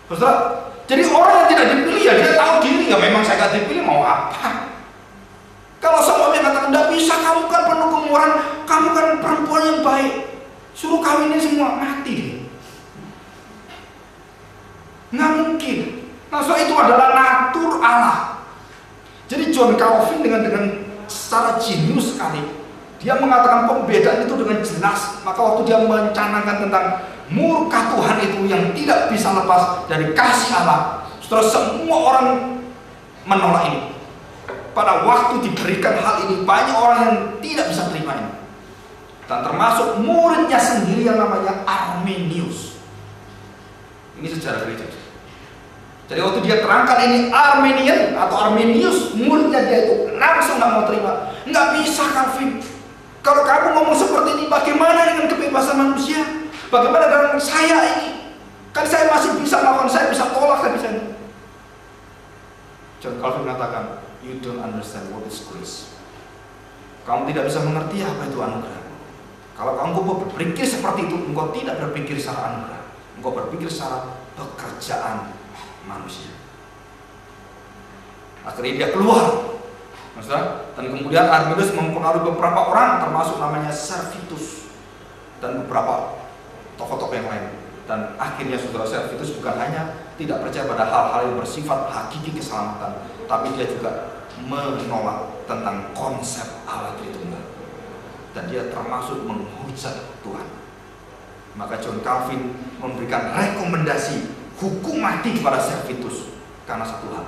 Saudara, jadi orang yang tidak dipilih ya dia tahu diri ya, memang saya nggak dipilih mau apa? Kalau suami katakan tidak bisa, kamu kan penuh kemurahan, kamu kan perempuan yang baik, suruh kawinin semua, mati deh. Nggak mungkin. Nah, so itu adalah natur Allah. Jadi John Calvin dengan secara jenius sekali, dia mengatakan pembedaan itu dengan jelas. Maka waktu dia mencanangkan tentang murka Tuhan itu yang tidak bisa lepas dari kasih Allah, setelah semua orang menolak ini. Pada waktu diberikan hal ini, banyak orang yang tidak bisa terima ini. Dan termasuk muridnya sendiri yang namanya Arminius. Ini sejarah gereja. Jadi waktu dia terangkan ini Arminian atau Arminius, muridnya dia itu langsung nggak mau terima. Nggak bisa Calvin. Kalau kamu ngomong seperti ini, bagaimana dengan kebebasan manusia? Bagaimana dengan saya ini? Kan saya masih bisa melakukan, saya bisa tolak, saya bisa ini. John Calvin mengatakan, you don't understand what is grace. Kamu tidak bisa mengerti apa itu anugerah. Kalau kamu berpikir seperti itu, engkau tidak berpikir secara anugerah. Engkau berpikir secara pekerjaan manusia. Akhirnya dia keluar, dan kemudian Arminius mempengaruhi beberapa orang, termasuk namanya Servetus dan beberapa tokoh-tokoh yang lain. Dan akhirnya saudara, Servetus bukan hanya tidak percaya pada hal-hal yang bersifat hakiki keselamatan, tapi dia juga menolak tentang konsep Allah Tritunggal, dan dia termasuk menghujat Tuhan. Maka John Calvin memberikan rekomendasi hukum mati kepada Servetus karena satu hal,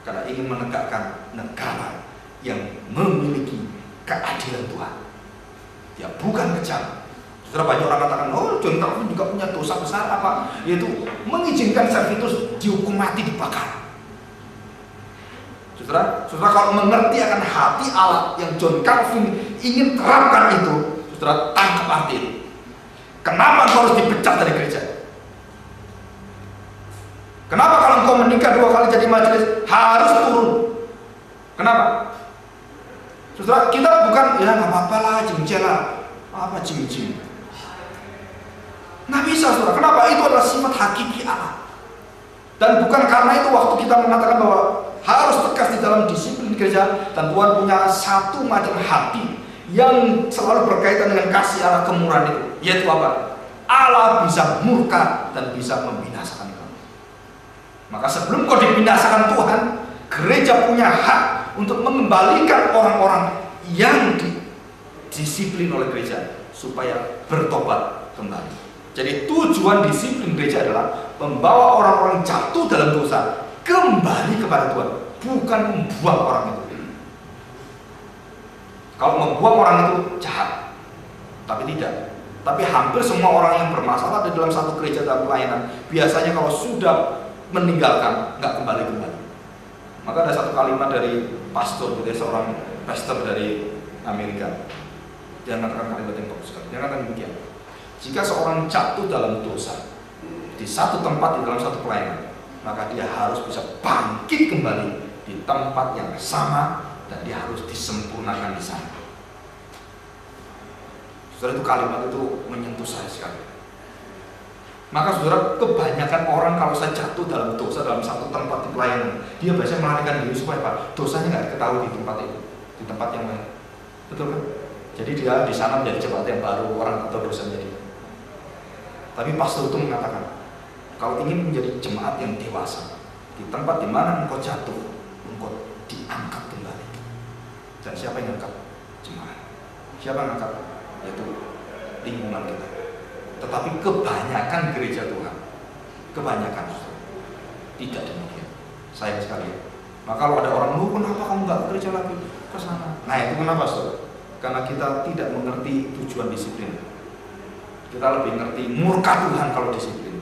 karena ingin menegakkan negara yang memiliki keadilan Tuhan. Ya bukan kejam. Saudara, banyak orang katakan, oh John Calvin juga punya dosa besar apa? Yaitu mengizinkan Servetus dihukum mati, dibakar. Saudara, kalau mengerti akan hati Allah yang John Calvin ingin terapkan itu, saudara tangkap arti itu. Kenapa engkau harus dipecat dari gereja? Kenapa kalau engkau menikah 2 kali jadi majelis harus turun? Kenapa? Saudara, kita bukan ya nggak apa-apa lah, cincin lah, apa cincin? Nggak bisa, saudara. Kenapa? Itu adalah sifat hakiki Allah. Dan bukan karena itu waktu kita mengatakan bahwa harus tegas di dalam disiplin gereja, dan Tuhan punya satu macam hati yang selalu berkaitan dengan kasih Allah, kemurahan itu, yaitu apa? Allah bisa murka dan bisa membinasakan kamu. Maka sebelum kau dibinasakan Tuhan, gereja punya hak untuk mengembalikan orang-orang yang didisiplin oleh gereja supaya bertobat kembali. Jadi tujuan disiplin gereja adalah membawa orang-orang jatuh dalam dosa kembali kepada Tuhan, bukan membuang orang itu. Kalau membuang orang itu jahat, tapi tidak. Tapi hampir semua orang yang bermasalah di dalam satu gereja dalam pelayanan, biasanya kalau sudah meninggalkan, nggak kembali. Maka ada satu kalimat dari pastor, dari seorang pastor dari Amerika. Dia mengatakan kalimat yang bagus sekali. Dia mengatakan demikian: jika seorang jatuh dalam dosa di satu tempat, di dalam satu pelayanan, maka dia harus bisa bangkit kembali di tempat yang sama, dan dia harus disempurnakan di sana. Saudara, itu kalimat itu menyentuh saya sekali. Maka saudara, kebanyakan orang kalau saya jatuh dalam dosa dalam satu tempat di pelayanan, dia biasanya melarikan diri supaya apa? Dosanya nggak diketahui di tempat itu, di tempat yang lain. Betul kan? Jadi dia di sana menjadi jemaat yang baru, orang atau dosanya dia. Tapi pastor itu mengatakan, kalau ingin menjadi jemaat yang dewasa, di tempat di mana engkau jatuh, engkau diangkat kembali. Dan siapa yang angkat? Jemaat. Siapa yang angkat? Yaitu lingkungan kita. Tetapi kebanyakan gereja Tuhan, kebanyakan tidak demikian. Sayang sekali. Maka kalau ada orang orang, "Loh, kenapa kamu nggak gereja lagi ke sana?" Nah, itu kenapa, Saudara? Karena kita tidak mengerti tujuan disiplin. Kita lebih ngerti murka Tuhan kalau disiplin,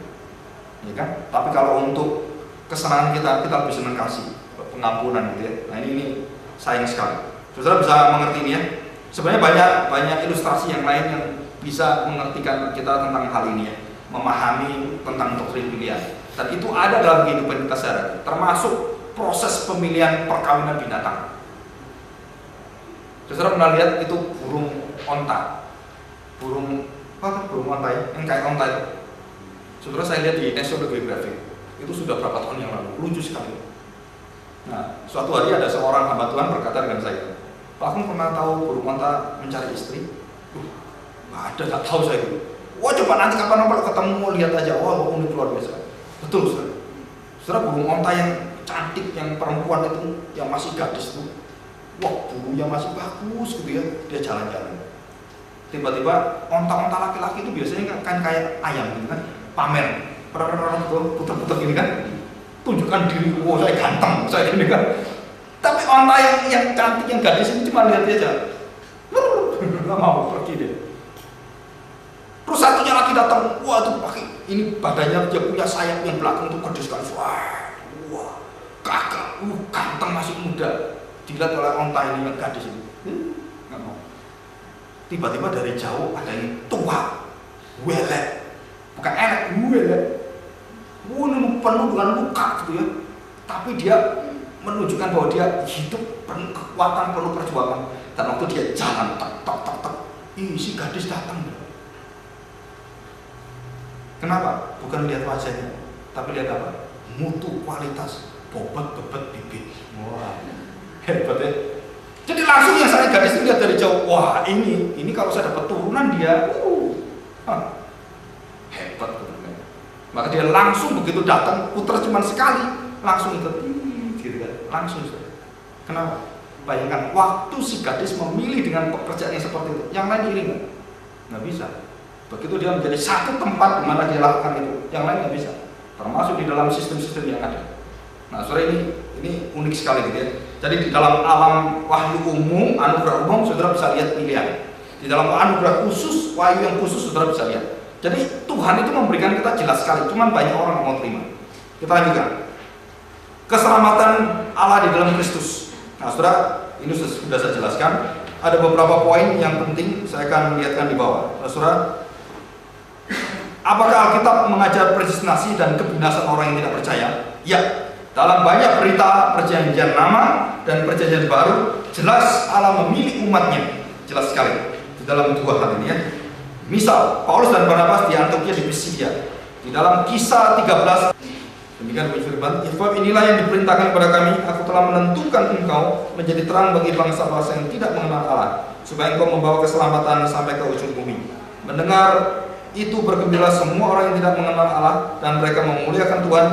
ya kan? Tapi kalau untuk kesenangan kita lebih senang kasih, pengampunan gitu ya. Nah, ini sayang sekali. Saudara bisa mengerti ini ya. Sebenarnya banyak ilustrasi yang lain yang bisa mengertikan kita tentang hal ini ya, memahami tentang doktrin pilihan. Dan itu ada dalam kehidupan kita sehari-hari, termasuk proses pemilihan perkawinan binatang. Saudara pernah lihat itu burung onta, burung onta ya, yang kayak onta itu. Saudara, saya lihat di National Geographic, itu sudah berapa tahun yang lalu, lucu sekali. Nah, suatu hari ada seorang hamba Tuhan berkata dengan saya, "Pak, aku pernah tahu burung onta mencari istri?" Nggak ada, nggak tahu saya itu. Wah, coba nanti kapan kalau ketemu lihat aja, wah unik luar biasa. Betul, saudara. Saudara, burung onta yang cantik, yang perempuan itu, yang masih gadis itu, wah bulunya masih bagus gitu ya, dia jalan-jalan. Tiba-tiba onta-onta laki-laki itu biasanya kan kayak ayam gitu kan, pamer, putar-putar gini kan, tunjukkan diri, wah saya ganteng, saya gini kan. Tapi onta yang cantik, yang gadis ini cuma lihat dia aja, nggak mau pergi deh. Terus satunya lagi datang, wah tuh pakai ini badannya, dia punya sayap yang belakang tuh gede sekali, wah kakak, ganteng masih muda. Dilihat oleh onta ini yang gadis ini, nggak mau. Tiba-tiba dari jauh ada yang tua, welek, bukan elek, welek, penuh dengan luka gitu ya. Tapi dia menunjukkan bahwa dia hidup penuh kekuatan, penuh perjuangan. Dan waktu dia jalan, tak, si gadis datang. Kenapa? Bukan lihat wajahnya, tapi lihat apa? Mutu, kualitas, bobot bibit. Wah, hebat ya. Jadi langsung yang saya gadis itu lihat dari jauh, wah ini kalau saya dapat turunan dia, hebat betul. Maka dia langsung begitu datang, putar cuma sekali, langsung ikut, gitu kan, langsung. Kenapa? Bayangkan waktu si gadis memilih dengan pekerjaan yang seperti itu, yang lain iri nggak bisa. Begitu dia menjadi satu tempat di mana dia lakukan itu, yang lain nggak bisa. Termasuk di dalam sistem-sistem yang ada. Nah, saudara, ini unik sekali gitu ya. Jadi di dalam alam wahyu umum, anugerah umum, saudara bisa lihat pilihan. Di dalam anugerah khusus, wahyu yang khusus, saudara bisa lihat. Jadi Tuhan itu memberikan kita jelas sekali, cuman banyak orang yang mau terima. Kita lanjutkan. Keselamatan Allah di dalam Kristus. Nah, saudara, ini sudah saya jelaskan. Ada beberapa poin yang penting, saya akan lihatkan di bawah. Nah, saudara, apakah Alkitab mengajar predestinasi dan kebinasan orang yang tidak percaya? Ya. Dalam banyak berita perjanjian lama dan perjanjian baru, jelas Allah memilih umatnya. Jelas sekali di dalam dua hal ini ya. Misal, Paulus dan Barnabas di Antiokhia di Pisidia. Di dalam Kisah 13, demikian firman, "Sebab inilah yang diperintahkan kepada kami, aku telah menentukan engkau menjadi terang bagi bangsa-bangsa yang tidak mengenal Allah, supaya engkau membawa keselamatan sampai ke ujung bumi." Mendengar itu bergembira semua orang yang tidak mengenal Allah, dan mereka memuliakan Tuhan.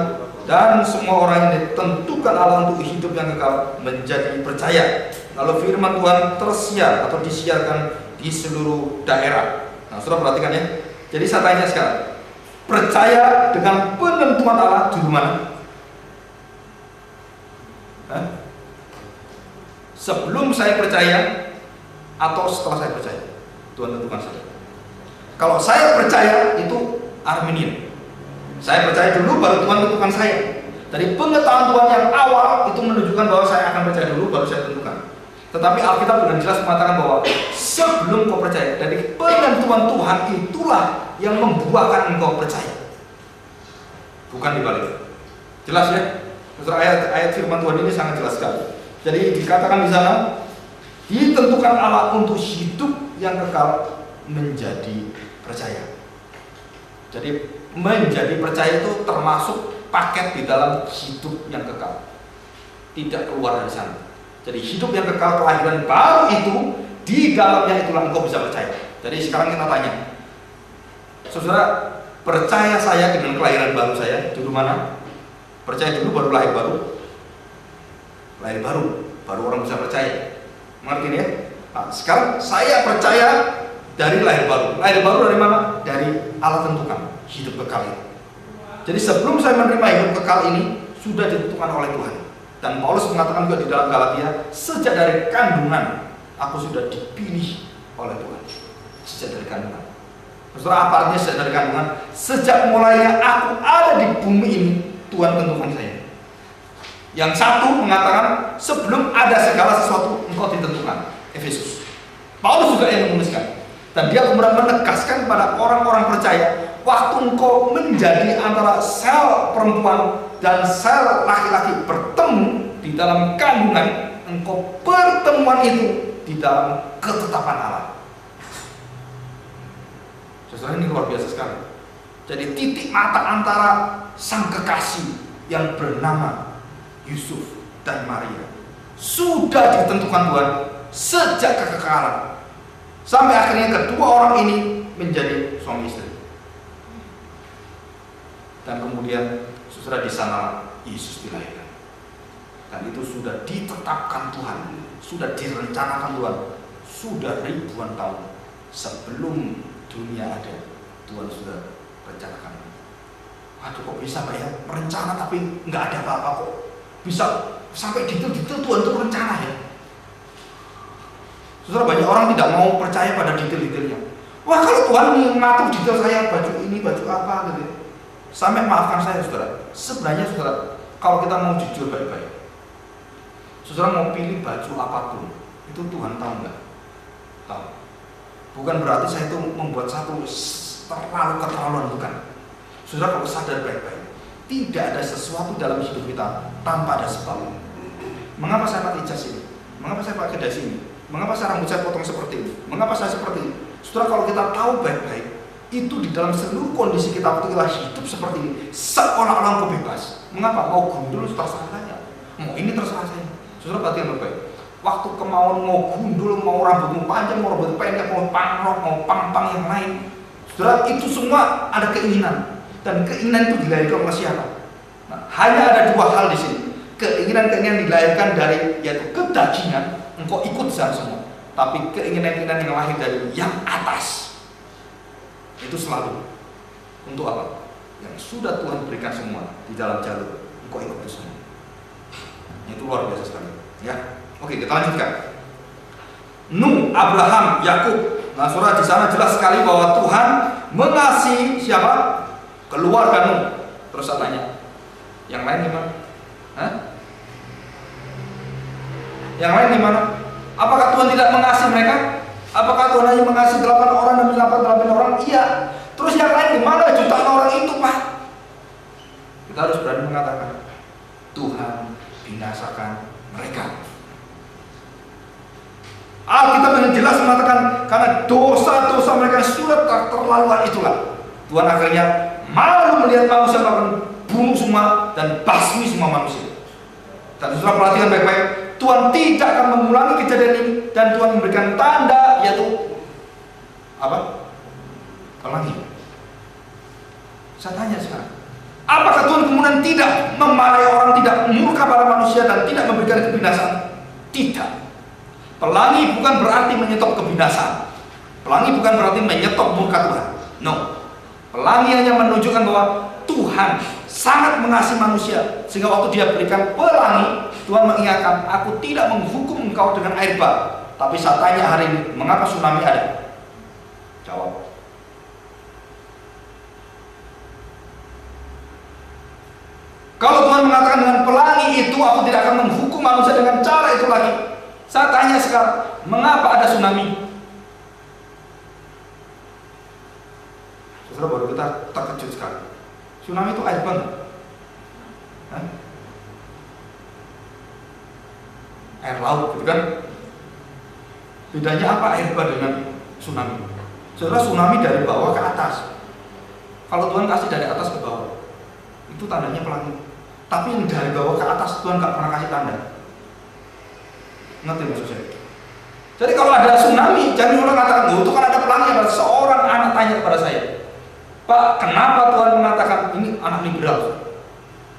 Dan semua orang yang ditentukan Allah untuk hidup yang kekal menjadi percaya. Lalu firman Tuhan tersiar atau disiarkan di seluruh daerah. Nah, saudara perhatikan ya. Jadi saya tanya sekarang, percaya dengan penentuan Allah di mana? Sebelum saya percaya atau setelah saya percaya? Tuhan tentukan saya. Kalau saya percaya itu Arminian. Saya percaya dulu baru Tuhan tentukan saya. Dari pengetahuan Tuhan yang awal itu menunjukkan bahwa saya akan percaya dulu baru saya tentukan. Tetapi Alkitab dengan jelas mengatakan bahwa sebelum kau percaya, dari penentuan Tuhan itulah yang membuahkan engkau percaya. Bukan dibalik. Jelas ya? Ayat firman Tuhan ini sangat jelas sekali. Jadi dikatakan di sana, ditentukan Allah untuk hidup yang kekal menjadi percaya. Jadi menjadi percaya itu termasuk paket di dalam hidup yang kekal, tidak keluar dari sana. Jadi hidup yang kekal, kelahiran baru itu di dalamnya itulah engkau bisa percaya. Jadi sekarang kita tanya, saudara, percaya saya dengan kelahiran baru saya dulu mana? Percaya dulu baru lahir baru? Lahir baru orang bisa percaya. Mengerti ya? Nah, sekarang saya percaya dari lahir baru. Lahir baru dari mana? Dari Allah tentukan hidup kekal ini. Jadi sebelum saya menerima hidup kekal ini sudah ditentukan oleh Tuhan. Dan Paulus mengatakan juga di dalam Galatia, sejak dari kandungan aku sudah dipilih oleh Tuhan. Sejak dari kandungan. Saudara, apa artinya sejak dari kandungan? Sejak mulainya aku ada di bumi ini, Tuhan tentukan saya. Yang satu mengatakan, sebelum ada segala sesuatu engkau ditentukan. Efesus. Paulus juga yang menuliskan. Dan dia kemudian menegaskan kepada orang-orang percaya, waktu engkau menjadi antara sel perempuan dan sel laki-laki bertemu di dalam kandungan, engkau pertemuan itu di dalam ketetapan Allah. Saudara, ini luar biasa sekali. Jadi titik mata antara sang kekasih yang bernama Yusuf dan Maria sudah ditentukan Tuhan sejak kekekalan, sampai akhirnya kedua orang ini menjadi suami istri. Dan kemudian saudara, di sana Yesus dilahirkan. Dan itu sudah ditetapkan Tuhan, sudah direncanakan Tuhan, sudah ribuan tahun sebelum dunia ada, Tuhan sudah rencanakan. Waduh, kok bisa Pak ya, merencana tapi nggak ada apa-apa kok. Bisa sampai detail-detail Tuhan itu rencana ya. Saudara, banyak orang tidak mau percaya pada detail-detailnya. Wah, kalau Tuhan mengatur detail saya, baju ini, baju apa gitu. Sampai maafkan saya saudara, sebenarnya saudara, kalau kita mau jujur baik-baik, saudara mau pilih baju apapun, itu Tuhan tahu nggak? Tahu. Bukan berarti saya itu membuat satu terlalu keterlaluan, bukan. Saudara, kalau sadar baik-baik, tidak ada sesuatu dalam hidup kita tanpa ada sebab. Mengapa saya pakai jas ini? Mengapa saya pakai dasi ini? Mengapa saya rambut saya potong seperti ini? Mengapa saya seperti ini? Saudara, kalau kita tahu baik-baik, itu di dalam seluruh kondisi kita waktu kita hidup seperti ini, seolah-olah engkau bebas. Mengapa? Mau gundul terserah saya, mau ini terserah saya. Saudara, perhatikan baik-baik. Waktu kemauan mau gundul, mau rambutmu panjang, mau rambut pendek, mau pangrok, mau pang-pang yang lain, saudara, itu semua ada keinginan. Dan keinginan itu dilahirkan oleh siapa? Nah, hanya ada dua hal di sini. Keinginan-keinginan dilahirkan dari, yaitu kedagingan, engkau ikut sana semua. Tapi keinginan-keinginan yang lahir dari yang atas, itu selalu untuk apa? Yang sudah Tuhan berikan semua di dalam jalur, engkau ikut itu semua. Itu luar biasa sekali. Ya, oke, kita lanjutkan. Nuh, Abraham, Yakub. Nah, saudara, di sana jelas sekali bahwa Tuhan mengasihi siapa? Keluarga Nuh. Terus saya tanya, yang lain gimana? Hah? Yang lain gimana? Apakah Tuhan tidak mengasihi mereka? Apakah Tuhan hanya mengasihi 8 orang dan 8 orang? Iya. Terus yang lain gimana? Jutaan orang itu, Pak. Kita harus berani mengatakan, Tuhan binasakan mereka. Alkitab dengan jelas mengatakan, karena dosa-dosa mereka sudah terlaluan itulah, Tuhan akhirnya malu melihat manusia bahkan bunuh semua dan basmi semua manusia. Dan saudara perhatikan baik-baik, Tuhan tidak akan mengulangi kejadian ini, dan Tuhan memberikan tanda, yaitu apa? Pelangi. Saya tanya sekarang, apakah Tuhan kemudian tidak memarahi orang, tidak murka pada manusia dan tidak memberikan kebinasaan? Tidak. Pelangi bukan berarti menyetop kebinasaan. Pelangi bukan berarti menyetop murka Tuhan. No. Pelangi hanya menunjukkan bahwa Tuhan sangat mengasihi manusia, sehingga waktu Dia berikan pelangi, Tuhan mengingatkan, aku tidak menghukum engkau dengan air bah. Tapi saya tanya hari ini, mengapa tsunami ada? Jawab. Kalau Tuhan mengatakan dengan pelangi itu, aku tidak akan menghukum manusia dengan cara itu lagi. Saya tanya sekarang, mengapa ada tsunami? Saudara, baru kita terkejut sekali. Tsunami itu air banget. Air laut, gitu kan? Bedanya apa air bah dengan tsunami? Saudara, tsunami dari bawah ke atas. Kalau Tuhan kasih dari atas ke bawah, itu tandanya pelangi. Tapi yang dari bawah ke atas, Tuhan gak pernah kasih tanda. Ngerti maksud saya? Jadi kalau ada tsunami, jangan orang katakan, oh itu kan ada pelangi. Seorang anak tanya kepada saya, Pak, kenapa Tuhan mengatakan ini anak liberal?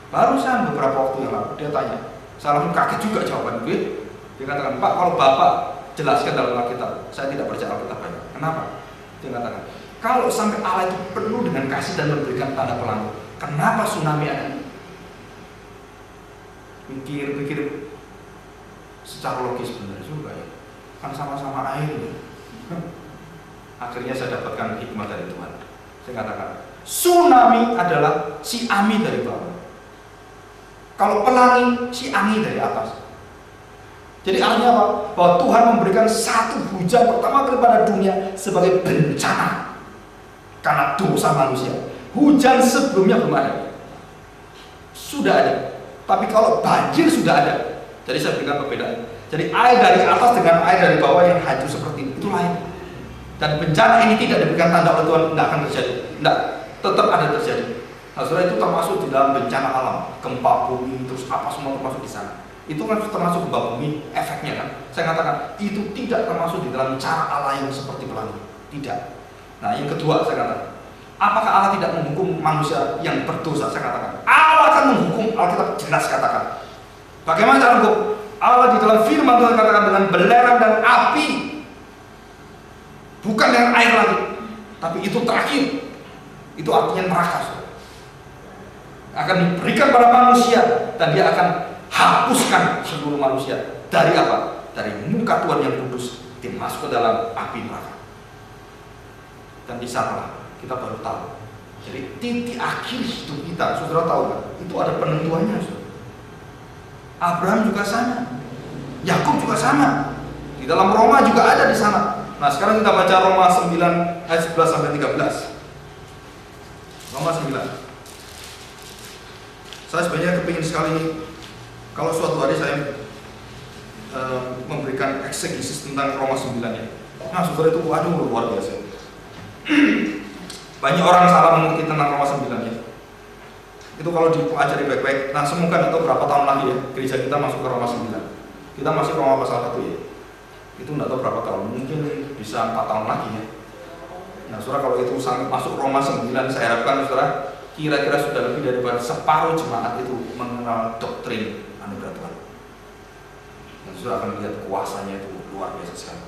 Barusan beberapa waktu yang lalu dia tanya, saya langsung kaget juga jawaban gue. Dia katakan, Pak, kalau Bapak jelaskan dalam Alkitab, saya tidak percaya Alkitab banyak. Kenapa? Dia katakan, kalau sampai Allah itu penuh dengan kasih dan memberikan tanda pelangi, kenapa tsunami ada? Pikir-pikir secara logis benar juga ya. Kan sama-sama air ya. Akhirnya saya dapatkan hikmah dari Tuhan. Saya katakan, tsunami adalah Siami dari bawah. Kalau pelangi, Siami dari atas. Jadi artinya apa? Bahwa Tuhan memberikan satu hujan pertama kali pada dunia sebagai bencana karena dosa manusia. Hujan sebelumnya belum ada. Sudah ada. Tapi kalau banjir sudah ada. Jadi saya berikan perbedaan. Jadi air dari atas dengan air dari bawah yang hancur seperti ini, itu lain. Dan bencana ini tidak diberikan tanda oleh Tuhan, tidak akan terjadi. Tidak, tetap ada terjadi. Nah, saudara, itu termasuk di dalam bencana alam, gempa bumi, terus apa semua termasuk di sana. Itu kan termasuk gempa bumi, efeknya kan. Saya katakan itu tidak termasuk di dalam cara Allah yang seperti pelangi. Tidak. Nah, yang kedua saya katakan, apakah Allah tidak menghukum manusia yang berdosa? Saya katakan Allah akan menghukum. Alkitab jelas katakan. Bagaimana cara hukum? Allah di dalam firman Tuhan katakan dengan belerang dan api, bukan dengan air lagi, tapi itu terakhir. Itu artinya neraka. Akan diberikan pada manusia dan dia akan hapuskan seluruh manusia dari apa? Dari muka Tuhan yang kudus, dimasuk ke dalam api neraka. Dan di sana kita baru tahu. Jadi titik akhir hidup kita, saudara tahu kan? Itu ada penentuannya, saudara. Abraham juga sama, Yakub juga sama. Di dalam Roma juga ada di sana. Nah, sekarang kita baca Roma 9 ayat 11 sampai 13. Roma 9. Saya sebenarnya kepingin sekali kalau suatu hari saya memberikan eksegesis tentang Roma 9 ya. Nah, saudara, itu waduh luar biasa. Banyak orang salah mengerti tentang Roma 9 ya. Itu kalau dipelajari baik-baik. Nah, semoga atau berapa tahun lagi ya gereja kita masuk ke Roma 9. Kita masih Roma pasal 1 ya. Itu enggak tahu berapa tahun, mungkin bisa 4 tahun lagi ya. Nah, saudara, kalau itu masuk Roma 9, saya harapkan saudara kira-kira sudah lebih daripada separuh jemaat itu mengenal doktrin anugerah Tuhan. Dan saudara akan lihat kuasanya itu luar biasa sekali.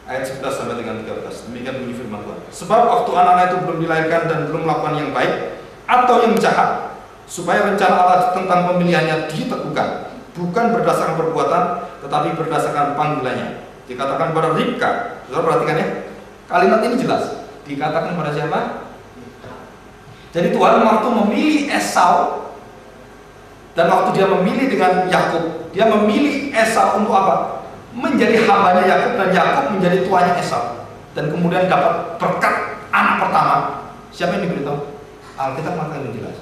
Ayat 11 sampai dengan 13. Demikian bunyi firman Tuhan. Sebab waktu anak-anak itu belum dilahirkan dan belum melakukan yang baik atau yang jahat, supaya rencana Allah tentang pemilihannya diteguhkan, bukan berdasarkan perbuatan, tetapi berdasarkan panggilannya. Dikatakan pada Ribka, saudara perhatikan ya, kalimat ini jelas. Dikatakan pada siapa? Jadi Tuhan waktu memilih Esau, dan waktu dia memilih dengan Yakub, dia memilih Esau untuk apa? Menjadi hambanya Yakub, dan Yakub menjadi tuannya Esau. Dan kemudian dapat berkat anak pertama. Siapa yang diberitahu? Alkitab mengatakan jelas.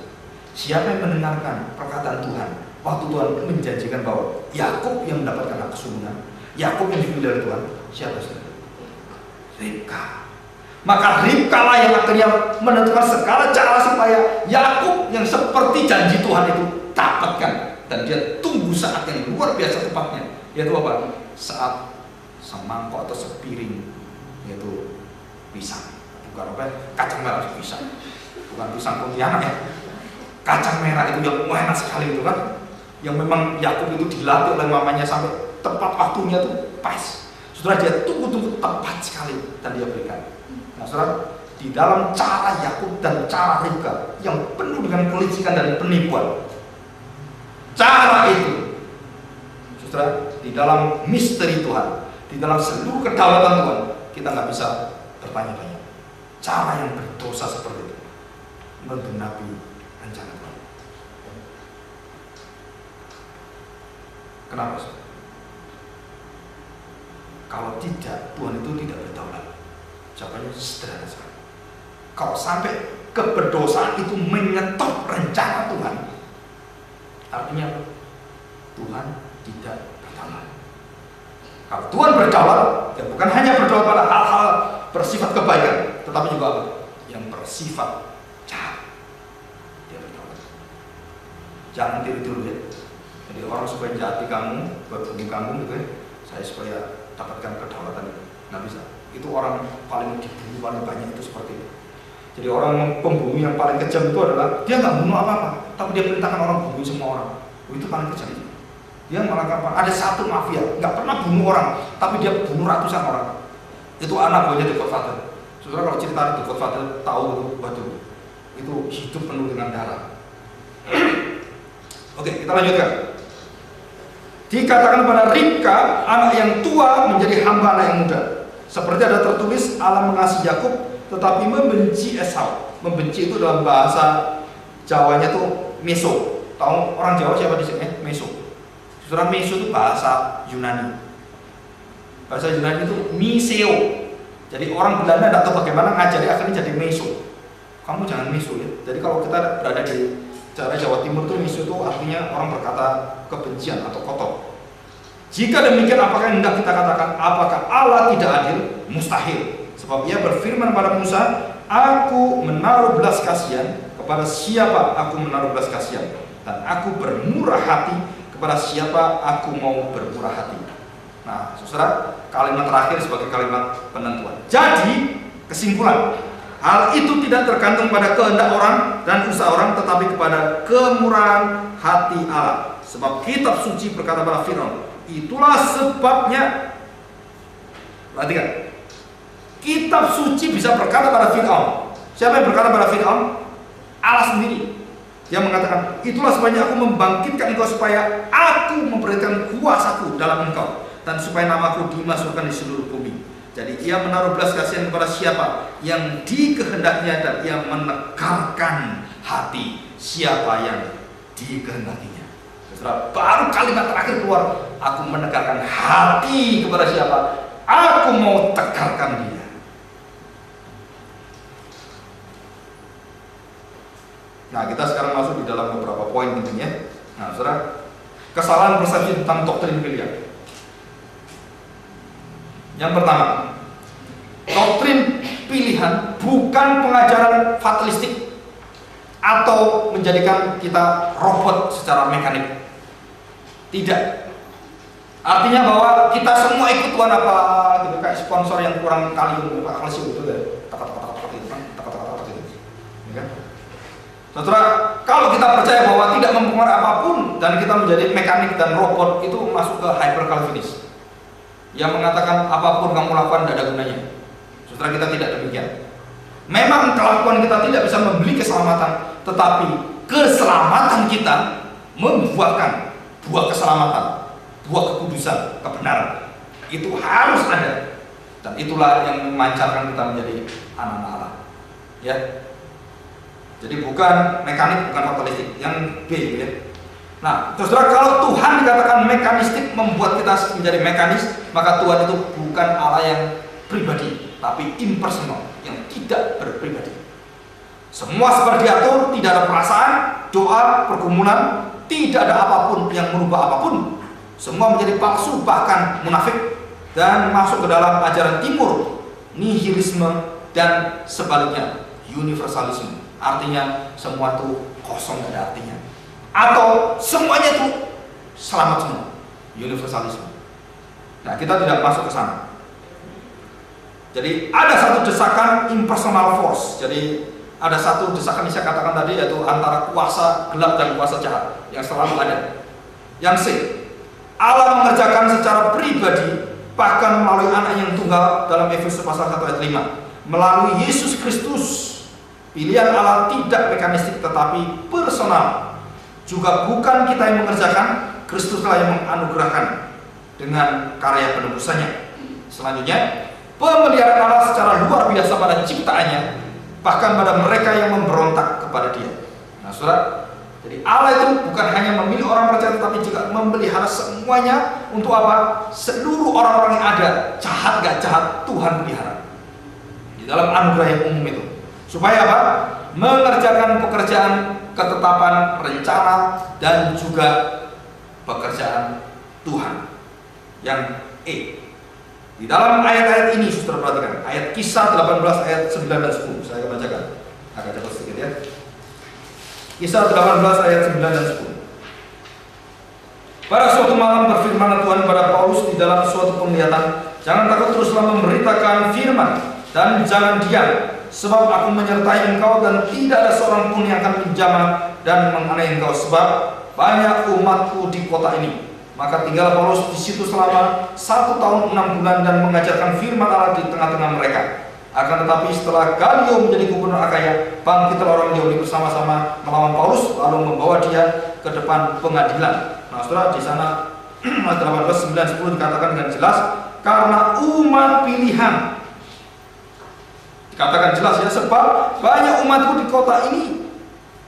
Siapa yang mendengarkan perkataan Tuhan waktu Tuhan menjanjikan bahwa Yakub yang mendapatkan hak kesulungan, Yakub yang dipilih oleh Tuhan? Siapa saudara? Ribka. Maka Ribka lah yang akhirnya menentukan segala cara supaya Yakub yang seperti janji Tuhan itu dapatkan, dan dia tunggu saat yang luar biasa tepatnya, yaitu apa? Saat semangkok atau sepiring, yaitu pisang, bukan apa? Kacang merah pisang. Bukan pisang Pontianak ya, kacang merah itu yang enak sekali itu kan, yang memang Yakub itu dilatih oleh mamanya sampai tepat waktunya tuh pas. Saudara, dia tunggu tepat sekali dan dia berikan. Nah, saudara, di dalam cara Yakub dan cara Ribka yang penuh dengan kelicikan dan penipuan, cara itu, saudara, di dalam misteri Tuhan, di dalam seluruh kedaulatan Tuhan, kita nggak bisa bertanya-tanya. Cara yang berdosa seperti itu menggenapi rencana Tuhan. Kenapa? Kalau tidak, Tuhan itu tidak berdaulat. Jawabannya sederhana sekali. Kalau sampai keberdosaan itu menyetop rencana Tuhan, artinya Tuhan tidak berdaulat. Kalau Tuhan berdaulat, ya bukan hanya berdaulat pada hal-hal bersifat kebaikan, tetapi juga apa? Yang bersifat jahat. Dia berdaulat. Jangan tiru-tiru ya. Jadi orang supaya jati kamu, buat bumi kamu gitu ya, saya supaya dapatkan kedaulatan itu. Nggak bisa. Itu orang paling dibunuh paling banyak itu seperti itu. Jadi orang pembunuh yang paling kejam itu adalah dia nggak bunuh apa-apa, tapi dia perintahkan orang bunuh semua orang. Itu paling kejam. Dia melakukan apa? Ada satu mafia, nggak pernah bunuh orang, tapi dia bunuh ratusan orang. Itu anak buahnya The Godfather. Saudara kalau cerita The Godfather tahu itu betul. Itu hidup penuh dengan darah. Oke, kita lanjutkan. Dikatakan pada Ribka, anak yang tua menjadi hamba anak yang muda. Seperti ada tertulis, Allah mengasihi Yakub tetapi membenci Esau. Membenci itu dalam bahasa Jawanya tuh meso. Tahu orang Jawa siapa di sini? Meso. Saudara, meso itu bahasa Yunani. Bahasa Yunani itu miseo. Jadi orang Belanda tidak tahu bagaimana ngajari akhirnya jadi meso. Kamu jangan meso ya. Jadi kalau kita berada di cara Jawa Timur tuh meso itu artinya orang berkata kebencian atau kotor. Jika demikian, apakah yang hendak kita katakan? Apakah Allah tidak adil? Mustahil. Sebab Ia berfirman pada Musa, Aku menaruh belas kasihan kepada siapa aku menaruh belas kasihan, dan aku bermurah hati kepada siapa aku mau bermurah hati. Nah, saudara, kalimat terakhir sebagai kalimat penentuan. Jadi, kesimpulan, hal itu tidak tergantung pada kehendak orang dan usaha orang, tetapi kepada kemurahan hati Allah. Sebab kitab suci berkata pada Firaun, itulah sebabnya. Perhatikan, kitab suci bisa berkata pada Firaun. Siapa yang berkata pada Firaun? Allah sendiri. Dia mengatakan, itulah sebabnya aku membangkitkan engkau supaya aku memberikan kuasaku dalam engkau, dan supaya namaku dimasukkan di seluruh bumi. Jadi Ia menaruh belas kasihan kepada siapa yang dikehendaknya, dan Ia menegarkan hati siapa yang dikehendakinya. Setelah baru kalimat terakhir keluar, aku menegarkan hati kepada siapa aku mau tegarkan dia. Nah, kita sekarang masuk di dalam beberapa poin pentingnya. Nah, saudara, kesalahan persepsi tentang doktrin pilihan. Yang pertama, doktrin pilihan bukan pengajaran fatalistik atau menjadikan kita robot secara mekanik. Tidak. Artinya bahwa kita semua ikut Tuhan apa gitu, kayak sponsor yang kurang kalium, kalsium gitu ya. Tak gitu. Ya kan? Saudara, kalau kita percaya bahwa tidak mempengaruhi apapun dan kita menjadi mekanik dan robot, itu masuk ke hyper Calvinis yang mengatakan apapun kamu lakukan tidak ada gunanya. Saudara, kita tidak demikian. Memang kelakuan kita tidak bisa membeli keselamatan, tetapi keselamatan kita membuahkan buah keselamatan, buah kekudusan, kebenaran. Itu harus ada, dan itulah yang memancarkan kita menjadi anak-anak Allah. Ya. Jadi bukan mekanik, bukan fatalistik. Yang B, ya. Nah, saudara, kalau Tuhan dikatakan mekanistik membuat kita menjadi mekanis, maka Tuhan itu bukan Allah yang pribadi, tapi impersonal, yang tidak berpribadi. Semua seperti diatur, tidak ada perasaan, doa, pergumulan, tidak ada apapun yang merubah apapun. Semua menjadi palsu, bahkan munafik, dan masuk ke dalam ajaran timur, nihilisme, dan sebaliknya, universalisme. Artinya semua itu kosong, tidak ada artinya. Atau semuanya itu selamat semua, universalisme. Nah, kita tidak masuk ke sana. Jadi ada satu desakan impersonal force. Jadi ada satu desakan yang saya katakan tadi, yaitu antara kuasa gelap dan kuasa jahat yang selalu ada. Yang C, Allah mengerjakan secara pribadi, bahkan melalui anak yang tunggal dalam Efesus pasal 1 ayat 5. Melalui Yesus Kristus. Pilihan Allah tidak mekanistik tetapi personal. Juga bukan kita yang mengerjakan, Kristuslah yang menganugerahkan dengan karya penebusannya. Selanjutnya, pemeliharaan Allah secara luar biasa pada ciptaannya, bahkan pada mereka yang memberontak kepada Dia. Nah, saudara, jadi Allah itu bukan hanya memilih orang percaya, tetapi juga memelihara semuanya. Untuk apa? Seluruh orang-orang yang ada, jahat gak jahat, Tuhan pelihara di dalam anugerah yang umum itu. Supaya apa? Mengerjakan pekerjaan ketetapan, rencana, dan juga pekerjaan Tuhan. Yang E, di dalam ayat-ayat ini, saudara perhatikan, ayat Kisah 18 ayat 9 dan 10. Saya akan bacakan agak cepat sedikit ya. Kisah 18 ayat 9 dan 10. Pada suatu malam berfirman Tuhan pada Paulus di dalam suatu penglihatan, jangan takut, teruslah memberitakan firman dan jangan diam. Sebab aku menyertai engkau dan tidak ada seorang pun yang akan menjamah dan menganiaya engkau, sebab banyak umatku di kota ini. Maka tinggal Paulus di situ selama 1 tahun 6 bulan dan mengajarkan firman Allah di tengah-tengah mereka. Akan tetapi setelah Galio menjadi gubernur Akaya, bangkitlah orang Yahudi bersama-sama melawan Paulus, lalu membawa dia ke depan pengadilan. Nah, saudara, di sana ayat 18, 9, 10 dikatakan dengan jelas, karena umat pilihan. Dikatakan jelas ya, sebab banyak umatku di kota ini.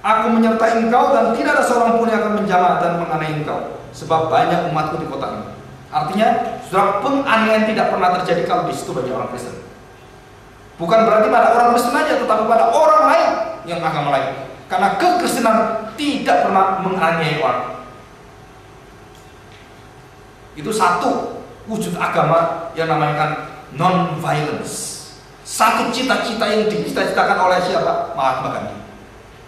Aku menyertai engkau dan tidak ada seorang pun yang akan menjamah dan menganiaya engkau, sebab banyak umatku di kota ini. Artinya, saudara, penganiayaan tidak pernah terjadi kalau di situ banyak orang Kristen. Bukan berarti pada orang Kristen aja, tetapi pada orang lain yang agama lain. Karena kekristenan tidak pernah menganiaya orang. Itu satu wujud agama yang namanya non-violence. Satu cita-cita yang dicita-citakan oleh siapa? Mahatma Gandhi.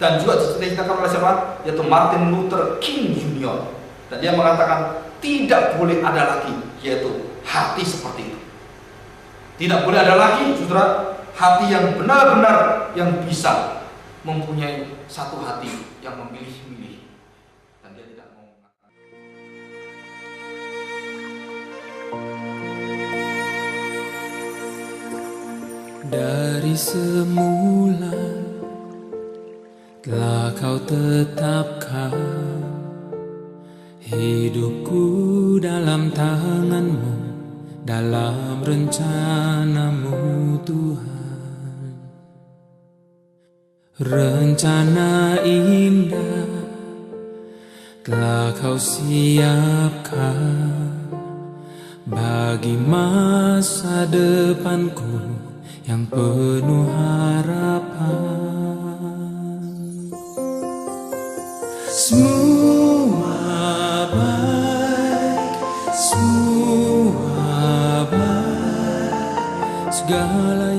Dan juga dicita-citakan oleh siapa? Yaitu Martin Luther King Jr. Dan dia mengatakan tidak boleh ada lagi, yaitu hati seperti itu. Tidak boleh ada lagi, saudara, hati yang benar-benar yang bisa mempunyai satu hati yang memilih-milih. Dan dia tidak mau. Dari semula telah kau tetapkan hidupku dalam tangan-Mu, dalam rencana-Mu Tuhan. Rencana indah telah kau siapkan bagi masa depanku yang penuh harapan. Semua baik, segala